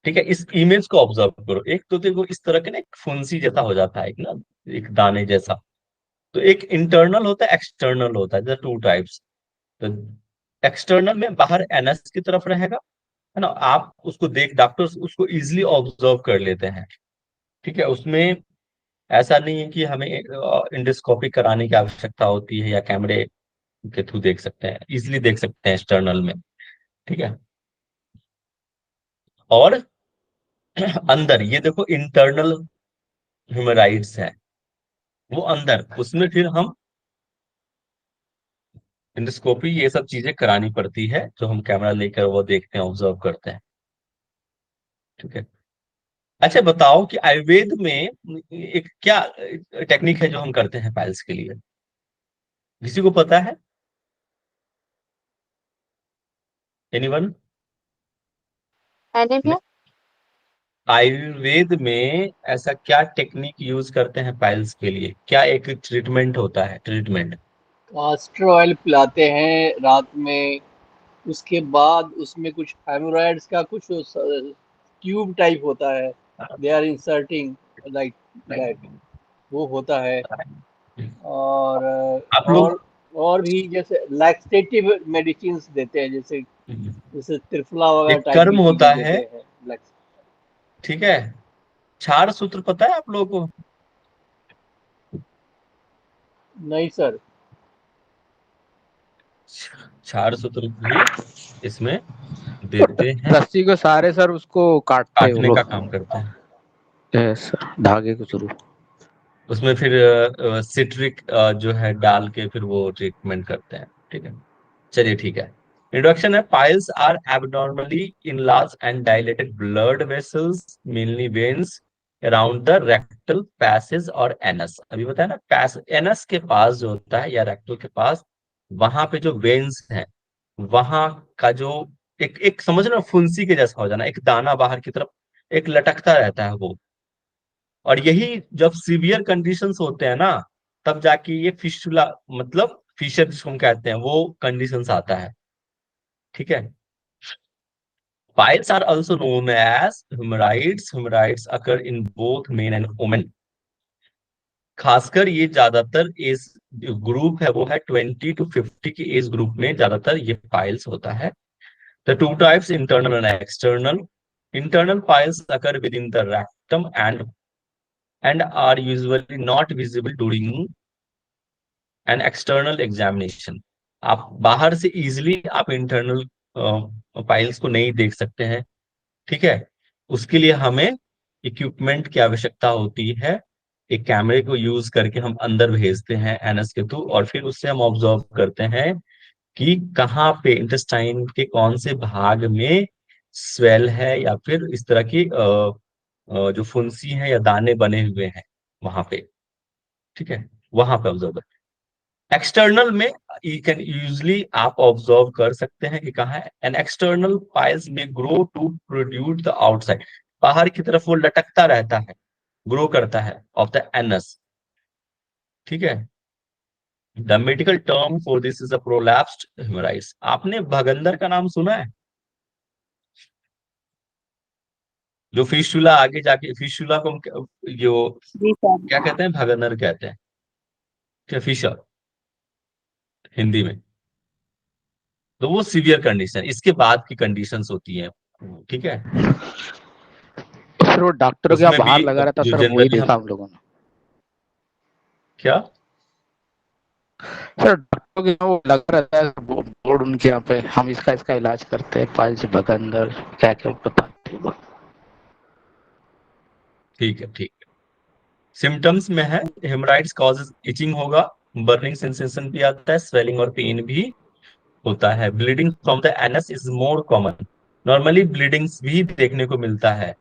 ठीक है। इस इमेज को ऑब्जर्व करो, एक तो देखो इस तरह के ना एक फुंसी जैसा हो जाता है, एक ना, एक दाने जैसा। तो एक इंटरनल होता है, एक्सटर्नल होता है, जैसे टू टाइप्स। तो एक्सटर्नल में बाहर एनएस की तरफ रहेगा, है ना, आप उसको देख, डॉक्टर्स उसको इजिली ऑब्जर्व कर लेते हैं, ठीक है। उसमें ऐसा नहीं है कि हमें इंडोस्कोपी कराने की आवश्यकता होती है, या कैमरे के थ्रू देख सकते हैं, इजिली देख सकते हैं एक्सटर्नल में, ठीक है। और अंदर ये देखो इंटरनल ह्यूमराइड्स है, वो अंदर, उसमें फिर हम इंडोस्कोपी ये सब चीजें करानी पड़ती है, जो हम कैमरा लेकर वो देखते हैं, ऑब्जर्व करते हैं, ठीक है। अच्छा बताओ कि आयुर्वेद में एक क्या टेक्निक है जो हम करते हैं पाइल्स के लिए, किसी को पता है? एनीवन? एनीमिया। आयुर्वेद में ऐसा क्या टेक्निक यूज करते हैं पाइल्स के लिए, क्या एक ट्रीटमेंट होता है, ट्रीटमेंट? कास्टर ऑयल पिलाते हैं रात में, उसके बाद उसमें कुछ हेमोरॉइड्स का कुछ ट्यूब टाइप होता है, they are inserting like that, वो होता है। और आप लोग, और भी जैसे लैक्सेटिव मेडिसिन देते हैं, जैसे जैसे त्रिफला वगैरह एक टाइप कर्म की चीजें होता है, देते हैं ठीक है, क्षार सूत्र पता है आप लोगों को? नहीं सर। क्षार सूत्र भी इसमें देते हैं, रस्सी को सहारे सर उसको काटते हैं वो काटने का लोग। काम करते हैं। यस सर, धागे को थ्रू। उसमें फिर सिट्रिक जो है डाल के फिर वो ट्रीटमेंट करते हैं, ठीक है। चलिए ठीक है। इंट्रोडक्शन है, piles are abnormally in large and dilated blood vessels, mainly veins around the rectal passage और एनस। अभी बताया ना, पैस एनस के पास जो होता है या रेक्टल के पास, वहां पे जो वेन्स हैं, वहां का जो एक एक समझ लो फुंसी के जैसा हो जाना, एक दाना बाहर की तरफ एक लटकता रहता है वो। और यही जब सीवियर कंडीशंस होते हैं ना, तब जाके ये फिस्टुला, मतलब फिशर जिसको हम कहते हैं, वो कंडीशंस आता है, ठीक है। Piles are also known as hemorrhoids. Hemorrhoids occur in both men and women. खासकर ये ज्यादातर एज ग्रुप है वो है 20 to 50 की एज ग्रुप में ज्यादातर ये पाइल्स होता है। The two types, internal and external. Internal piles occur within the rectum and are usually not visible during an external examination. आप बाहर से इजिली आप इंटरनल पाइल्स को नहीं देख सकते हैं, ठीक है। उसके लिए हमें इक्विपमेंट की आवश्यकता होती है, एक कैमरे को यूज करके हम अंदर भेजते हैं एनएस के थ्रू, और फिर उससे हम ऑब्जर्व करते हैं कि कहाँ पे इंटेस्टाइन के कौन से भाग में स्वेल है या फिर इस तरह की जो फुंसी है या दाने बने हुए हैं वहां पे। ठीक है, वहां पे ऑब्जर्व। एक्सटर्नल में यू कैन यूजली आप ऑब्जर्व कर सकते हैं कि कहाँ है। एन एक्सटर्नल पाइल्स में grow to produce the outside, बाहर की तरफ वो लटकता रहता है, ग्रो करता है ऑफ द एनस। ठीक है, the medical term for this is a prolapsed haemorrhoids. आपने भगंदर का नाम सुना है? जो फिशुला आगे जाके, फिशुला को जो जी सर। क्या कहते हैं, भगंदर कहते हैं, क्या फिशर हिंदी में। तो वो सीवियर कंडीशन, इसके बाद की कंडीशंस होती हैं। ठीक है, फिर वो डॉक्टरों के यहाँ उसमें भी बाहर लगा रहता जो सर, वही जनरली हम देखा हम लोगों ने। क्या, सर डॉक्टरों के यहाँ वो लगा रहता है बोर्ड उनके यहाँ पे, हम इसका इसका इलाज करते हैं, पाइल्स, बगंदर, क्या क्या बताते हैं। ठीक है, ठीक है। सिम्टम्स में है, हेमराइड्स कॉजेज इचिंग होगा, बर्निंग सेंसेशन भी आता है, स्वेलिंग और पेन भी होता है। Bleeding from the anus is more common, normally bleedings भी देखने को मिलता है,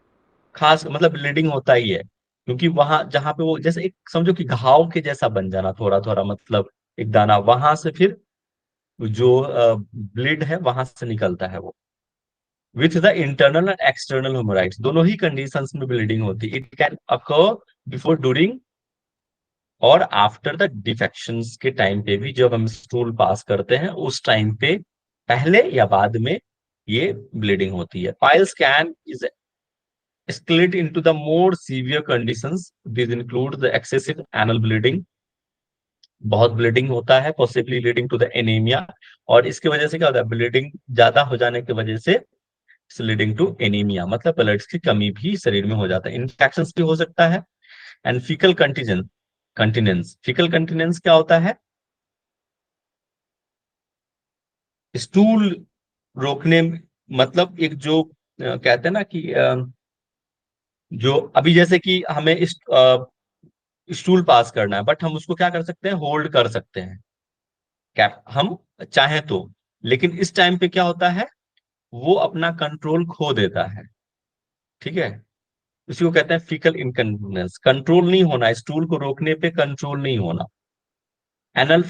खास मतलब ब्लीडिंग होता ही है, क्योंकि वहां जहां पे वो जैसे एक समझो कि घाव के जैसा बन जाना, थोड़ा थोड़ा मतलब एक दाना, वहां से फिर जो ब्लीड है वहां से निकलता है वो। With the internal and external haemorrhoids, दोनों ही कंडीशंस में ब्लीडिंग होती है। It can occur before, during और आफ्टर द डिफेक्शंस के टाइम पे भी, जब हम स्टूल पास करते हैं उस टाइम पे, पहले या बाद में ये ब्लीडिंग होती है। Piles can is escalate into the more severe conditions. These include the excessive anal bleeding, बहुत ब्लीडिंग होता है, possibly leading to the anemia, और इसकी वजह से क्या होता है, ब्लीडिंग ज्यादा हो जाने की वजह से लीडिंग टू एनीमिया, मतलब ब्लड की कमी भी शरीर में हो जाता है। इन्फेक्शन भी हो सकता है। And faecal continence, faecal continence क्या होता है, स्टूल रोकने, मतलब एक जो कहते हैं ना कि जो अभी जैसे कि हमें इस स्टूल पास करना है, बट हम उसको क्या कर सकते हैं, होल्ड कर सकते हैं, कैप हम चाहें तो। लेकिन इस टाइम पे क्या होता है, वो अपना कंट्रोल खो देता है। ठीक है, इसी को कहते हैं फीकल इनकन्वीनियंस, कंट्रोल नहीं होना, स्टूल को रोकने पे कंट्रोल नहीं होना। एनल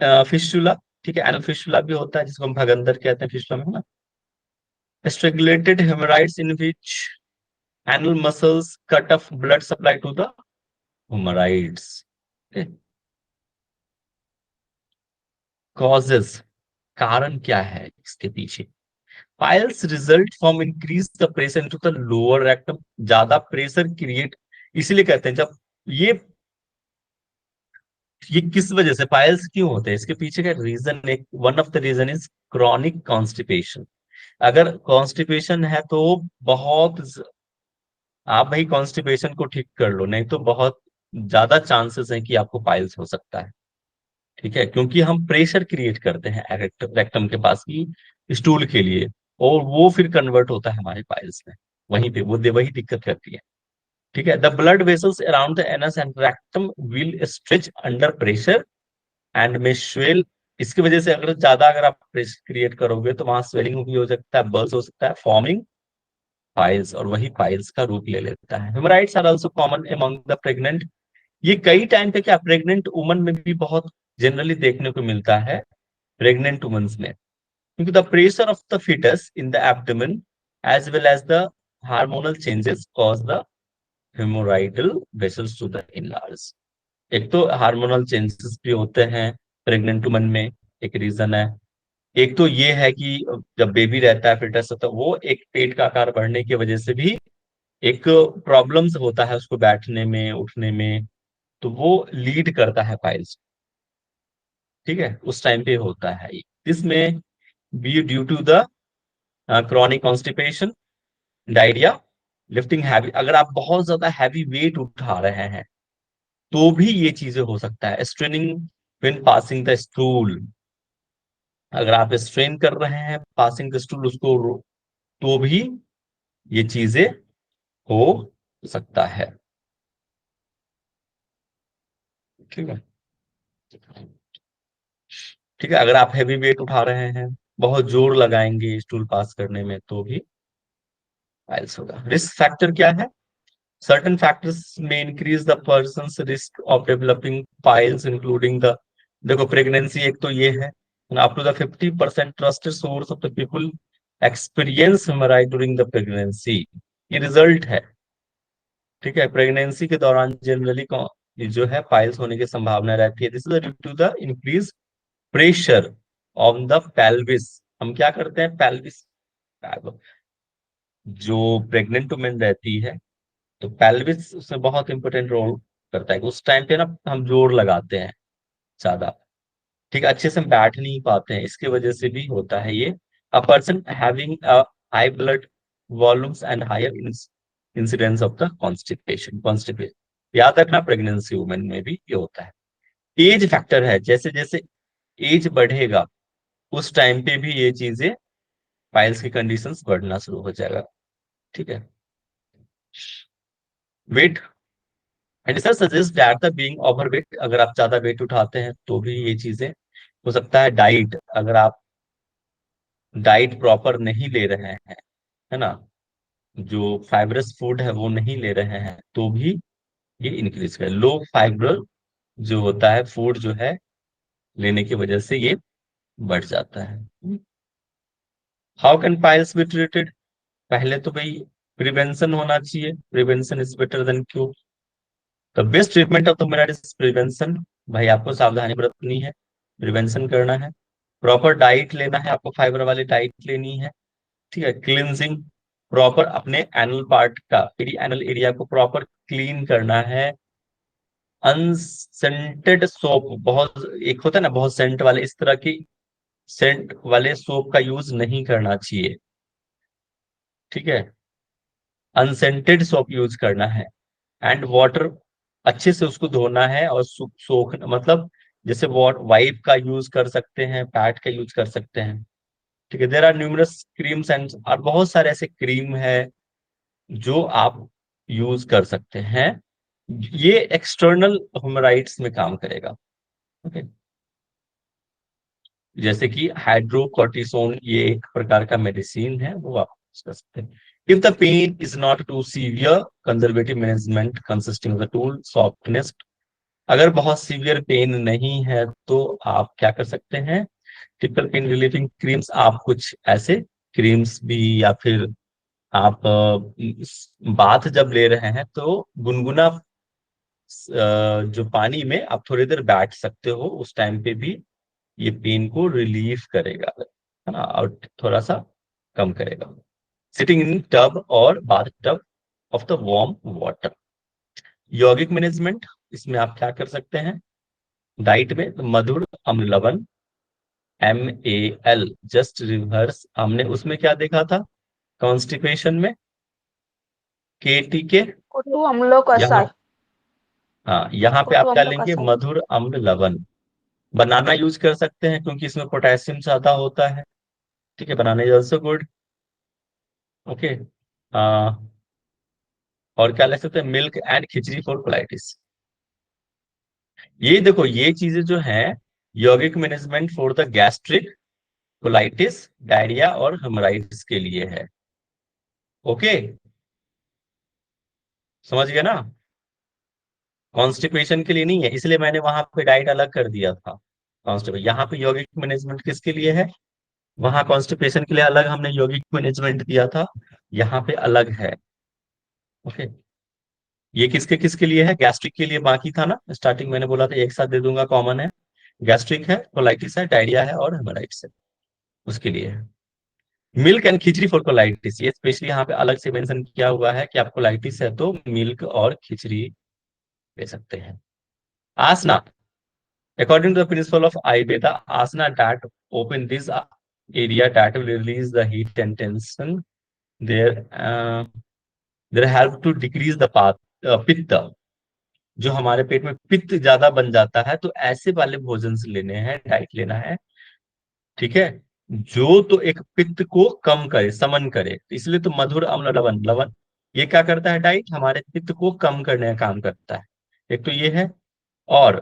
फिस्टुला, ठीक है, एनल फिस्टुला भी होता है, जिसको हम भगंदर कहते हैं, फिस्टुला में है ना। Strangulated haemorrhoids in which anal muscles cut off blood supply to the haemorrhoids. Causes, कारण क्या है इसके पीछे। Piles result from increase the pressure into the lower rectum, ज्यादा प्रेशर क्रिएट, इसीलिए कहते हैं जब ये किस वजह से पाइल्स क्यों होते हैं, इसके पीछे का रीजन, एक one of the reason is chronic constipation. अगर कॉन्स्टिपेशन है तो बहुत आप भाई कॉन्स्टिपेशन को ठीक कर लो, नहीं तो बहुत ज्यादा चांसेस है कि आपको पाइल्स हो सकता है। ठीक है, क्योंकि हम प्रेशर क्रिएट करते हैं रेक्टम के पास की स्टूल के लिए, और वो फिर कन्वर्ट होता है हमारे पाइल्स में, वहीं पे वो वही दिक्कत करती है। ठीक है, the blood vessels around the anus and rectum will stretch under pressure and में स्वेल। इसकी वजह से अगर आप प्रेशर क्रिएट करोगे तो वहां स्वेलिंग भी हो सकता है, बल्स हो सकता है, फॉर्मिंग पाइल्स, और वही पाइल्स का रूप ले लेता है। Haemorrhoids are also common among the pregnant, ये कई टाइम पे क्या प्रेग्नेंट वुमन में भी बहुत जनरली देखने को मिलता है, प्रेग्नेंट वुमेन्स में, क्योंकि the pressure of the foetus in the abdomen as well as the hormonal changes cause the haemorrhoidal vessels to the enlarge. एक तो हार्मोनल चेंजेस भी होते हैं प्रेग्नेंट वुमन में, एक रीजन है। एक तो ये है कि जब बेबी रहता है, फिटस होता है, वो एक पेट का आकार बढ़ने की वजह से भी एक प्रॉब्लम्स होता है उसको बैठने में, उठने में, तो वो लीड करता है पाइल्स। ठीक है, उस टाइम पे होता है। इसमें be due to the chronic constipation, diarrhoea, lifting heavy, अगर आप बहुत ज्यादा हैवी वेट उठा रहे हैं तो भी ये चीजें हो सकता है। Straining when passing the stool, अगर आप स्ट्रेन कर रहे हैं पासिंग द स्टूल उसको तो भी ये चीजें हो सकता है। ठीक है। ठीक है, अगर आप हैवी वेट उठा रहे हैं, बहुत जोर लगाएंगे स्टूल पास करने में, तो भी पाइल्स होगा। रिस्क फैक्टर क्या है? Certain factors may increase the person's risk of developing piles, including the, देखो प्रेगनेंसी एक तो ये है, up to the 50% trusted source of the people experience hemorrhage during the pregnancy, ये रिजल्ट है। ठीक है, प्रेगनेंसी के दौरान जनरली जो है पाइल्स होने की संभावना रहती है। This is due to the increase pressure on the pelvis. हम क्या करते हैं, पेल्विस जो प्रेग्नेंट वुमेन रहती है, तो पेल्विस उसमें बहुत इंपॉर्टेंट रोल करता है। उस टाइम पे ना हम जोर लगाते हैं ज्यादा, ठीक है, अच्छे से हम बैठ नहीं पाते हैं, इसके वजह से भी होता है ये। A person having a high blood volumes and higher incidence of the constipation, याद रखना प्रेगनेंसी वुमेन में भी ये होता है। एज फैक्टर है, जैसे जैसे एज बढ़ेगा उस टाइम पे भी ये चीजें, पाइल्स की कंडीशंस बढ़ना शुरू हो जाएगा। ठीक है, weight and sir suggest that the being overweight, अगर आप ज्यादा वेट उठाते हैं तो भी ये चीजें हो सकता है। डाइट, अगर आप डाइट प्रॉपर नहीं ले रहे हैं, है ना, जो फाइबरस फूड है वो नहीं ले रहे हैं, तो भी ये इंक्रीज करे। लो फाइबर जो होता है फूड जो है, लेने की वजह से ये बढ़ जाता है। How can piles be treated? पहले तो भाई प्रिवेंशन होना चाहिए, prevention is better than cure. The best treatment of the merit is prevention. भाई आपको सावधानी बरतनी है, प्रिवेंशन करना है, प्रॉपर डाइट लेना है, आपको फाइबर वाली डाइट लेनी है। ठीक है, क्लींजिंग, प्रॉपर अपने एनल पार्ट का पेरी एनल एरिया को प्रॉपर क्लीन करना है। अनसेंटेड सोप, बहुत एक होता है ना बहुत सेंट वाले, इस तरह की सेंट वाले सोप का यूज नहीं करना चाहिए। ठीक है, अनसेंटेड सोप यूज करना है। एंड वाटर, अच्छे से उसको धोना है और सोख मतलब जैसे वाइप का यूज कर सकते हैं, पैड का यूज कर सकते हैं। ठीक है, there are numerous creams and, और बहुत सारे ऐसे क्रीम है जो आप यूज कर सकते हैं, ये एक्सटर्नल हेमोराइड्स में काम करेगा। ओके, जैसे कि हाइड्रोकोर्टिसोन, ये एक प्रकार का मेडिसिन है, वो आप यूज कर सकते हैं। If the pain is not too severe, conservative management consisting of the tool softness, अगर बहुत सीवियर पेन नहीं है तो आप क्या कर सकते हैं, टिपिकल पेन रिलीविंग क्रीम्स, आप कुछ ऐसे क्रीम्स भी, या फिर आप बाथ जब ले रहे हैं तो गुनगुना जो पानी में आप थोड़ी देर बैठ सकते हो, उस टाइम पे भी ये पेन को रिलीव करेगा, है ना, और थोड़ा सा कम करेगा। सिटिंग इन टब और bath tub of the warm water. यौगिक मैनेजमेंट, इसमें आप क्या कर सकते हैं, डाइट में तो मधुर अम्ल लवण, MAL, जस्ट रिवर्स, हमने उसमें क्या देखा था कॉन्स्टिपेशन में, KTK। कुटु अम्लों का यहाँ, साथ, हाँ, यहाँ पे कुटु आप क्या अम्लों का लेंगे, साथ। मधुर अम्ल लवण। बनाना यूज कर सकते हैं क्योंकि इसमें पोटेशियम ज्यादा होता है। ठीक है, बनाना इज ऑल्सो गुड। ओके, और क्या ले सकते हैं, milk and khichdi for colitis. ये देखो ये चीजें जो हैं, यौगिक management for the gastric, colitis, diarrhoea और हेमोराइड्स के लिए है। ओके, समझ गया ना, कॉन्स्टिपेशन के लिए नहीं है, इसलिए मैंने वहां पे डाइट अलग कर दिया था। कॉन्स्टिपेशन, यहाँ पे यौगिक मैनेजमेंट किसके लिए है, वहां कॉन्स्टिपेशन के लिए अलग हमने यौगिक मैनेजमेंट दिया था, यहाँ पे अलग है। ओके, ये किसके किसके लिए है, गैस्ट्रिक के लिए बाकी था ना, स्टार्टिंग मैंने बोला था एक साथ दे दूंगा, कॉमन है, गैस्ट्रिक है, कोलाइटिस है, डायरिया है और हेमोराइड्स है, उसके लिए है। Milk and khichdi for colitis, ये स्पेशली यहाँ पे अलग से मेंशन किया हुआ है कि आपको कोलाइटिस है तो मिल्क और खिचड़ी ले सकते हैं। आसना, according to the principle of Ayurveda, asana that open this area that will release the heat and tension there, there help to decrease the path पित्त, जो हमारे पेट में पित्त ज्यादा बन जाता है, तो ऐसे वाले भोजन से लेने हैं, डाइट लेना है। ठीक है, जो तो एक पित्त को कम करे, समन करे, इसलिए तो मधुर अम्ल लवण, लवण ये क्या करता है, डाइट हमारे पित्त को कम करने का काम करता है, एक तो ये है। और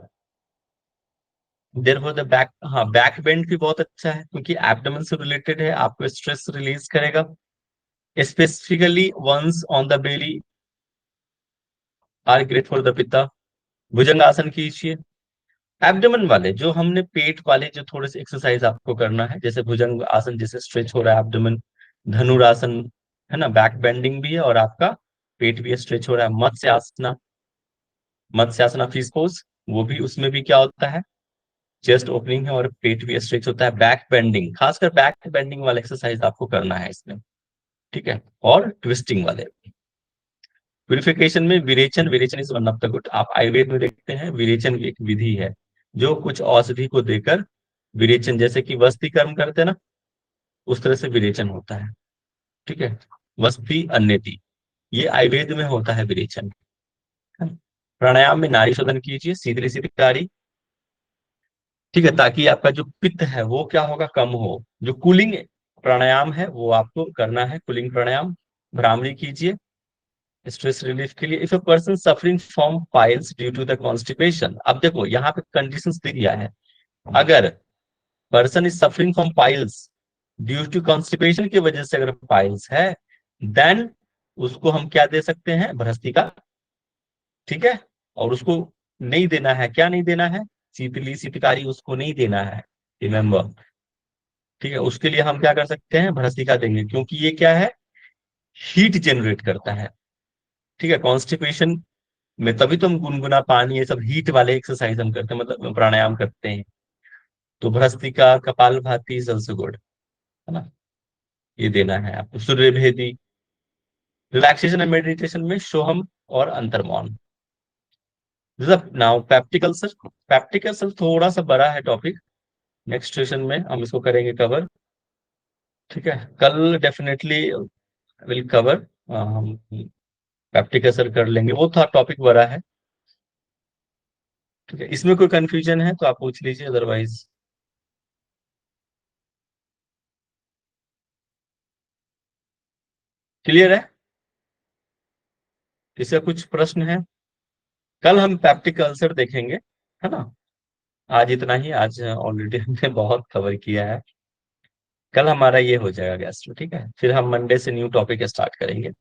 देयरफॉर द बैक, हाँ बैक बेंड भी बहुत अच्छा है क्योंकि एब्डोमेन से रिलेटेड है, आपको स्ट्रेस रिलीज करेगा, specifically once on the belly are great for the पिता। भुजंग आसन कीजिए। एब्डोमेन वाले जो हमने पेट वाले जो थोड़े से एक्सरसाइज आपको करना है, जैसे भुजंग आसन जैसे स्ट्रेच हो रहा है एब्डोमेन, धनुरासन है ना, बैक बेंडिंग भी है और आपका पेट भी स्ट्रेच हो रहा है। मत्स्यासना, मत्स्यासना फिश पोज, वो भी उसमें भी क्या होता है, चेस्ट ओपनिंग है और पेट भी स्ट्रेच होता है। बैक बेंडिंग, खासकर बैक बेंडिंग वाला एक्सरसाइज आपको करना है इसमें, ठीक है, और ट्विस्टिंग वाले। प्यूरिफिकेशन में विरेचन, विरेचन is one of the good, आप आयुर्वेद में देखते हैं विरेचन एक विधि है जो कुछ औषधि को देकर विरेचन, जैसे कि वस्ती कर्म करते हैं ना, उस तरह से विरेचन होता है, ठीक है। वस्ती अन्यति, ये आयुर्वेद में होता है विरेचन। प्राणायाम में नाड़ी शोधन कीजिए, सीधी सीधी कारी, ठीक है, ताकि आपका जो पित्त है वो क्या होगा, कम हो। जो कूलिंग प्राणायाम है वो आपको करना है, कूलिंग प्राणायाम। भ्रामरी कीजिए स्ट्रेस रिलीफ के लिए। If a person suffering from piles due to the constipation, अब देखो यहाँ पे कंडीशंस दिया है, अगर person is suffering from piles due to constipation की वजह से अगर पाइल्स है, देन उसको हम क्या दे सकते हैं, भ्रष्टिका, ठीक है। और उसको नहीं देना है, क्या नहीं देना है, शीतली शीतकारी उसको नहीं देना है, रिमेम्बर, ठीक है। उसके लिए हम क्या कर सकते हैं, भ्रष्टिका देंगे, क्योंकि ये क्या है, हीट जनरेट करता है, ठीक है। कॉन्स्टिपेशन में तभी तो हम गुनगुना पानी ये सब हीट वाले एक्सरसाइज हम करते हैं, मतलब प्राणायाम करते हैं। तो भ्रष्टिका, कपालभाति, जलसुगुड़, है ना, ये देना है आपको। सूर्य भेदी। रिलैक्सेशन एंड मेडिटेशन में सोहम और अंतर्मौन। Now peptic ulcer, peptic ulcer थोड़ा सा बड़ा है टॉपिक, नेक्स्ट सेशन में हम इसको करेंगे कवर, ठीक है। कल डेफिनेटली विल कवर, हम पैप्टिक अल्सर कर लेंगे, वो था टॉपिक बड़ा है, ठीक है। इसमें कोई कंफ्यूजन है तो आप पूछ लीजिए, अदरवाइज क्लियर है। इसका कुछ प्रश्न है। कल हम पैप्टिक अल्सर देखेंगे, है ना। आज इतना ही, आज ऑलरेडी हमने बहुत कवर किया है। कल हमारा ये हो जाएगा गैस्ट्रो, ठीक है। फिर हम मंडे से न्यू टॉपिक स्टार्ट करेंगे।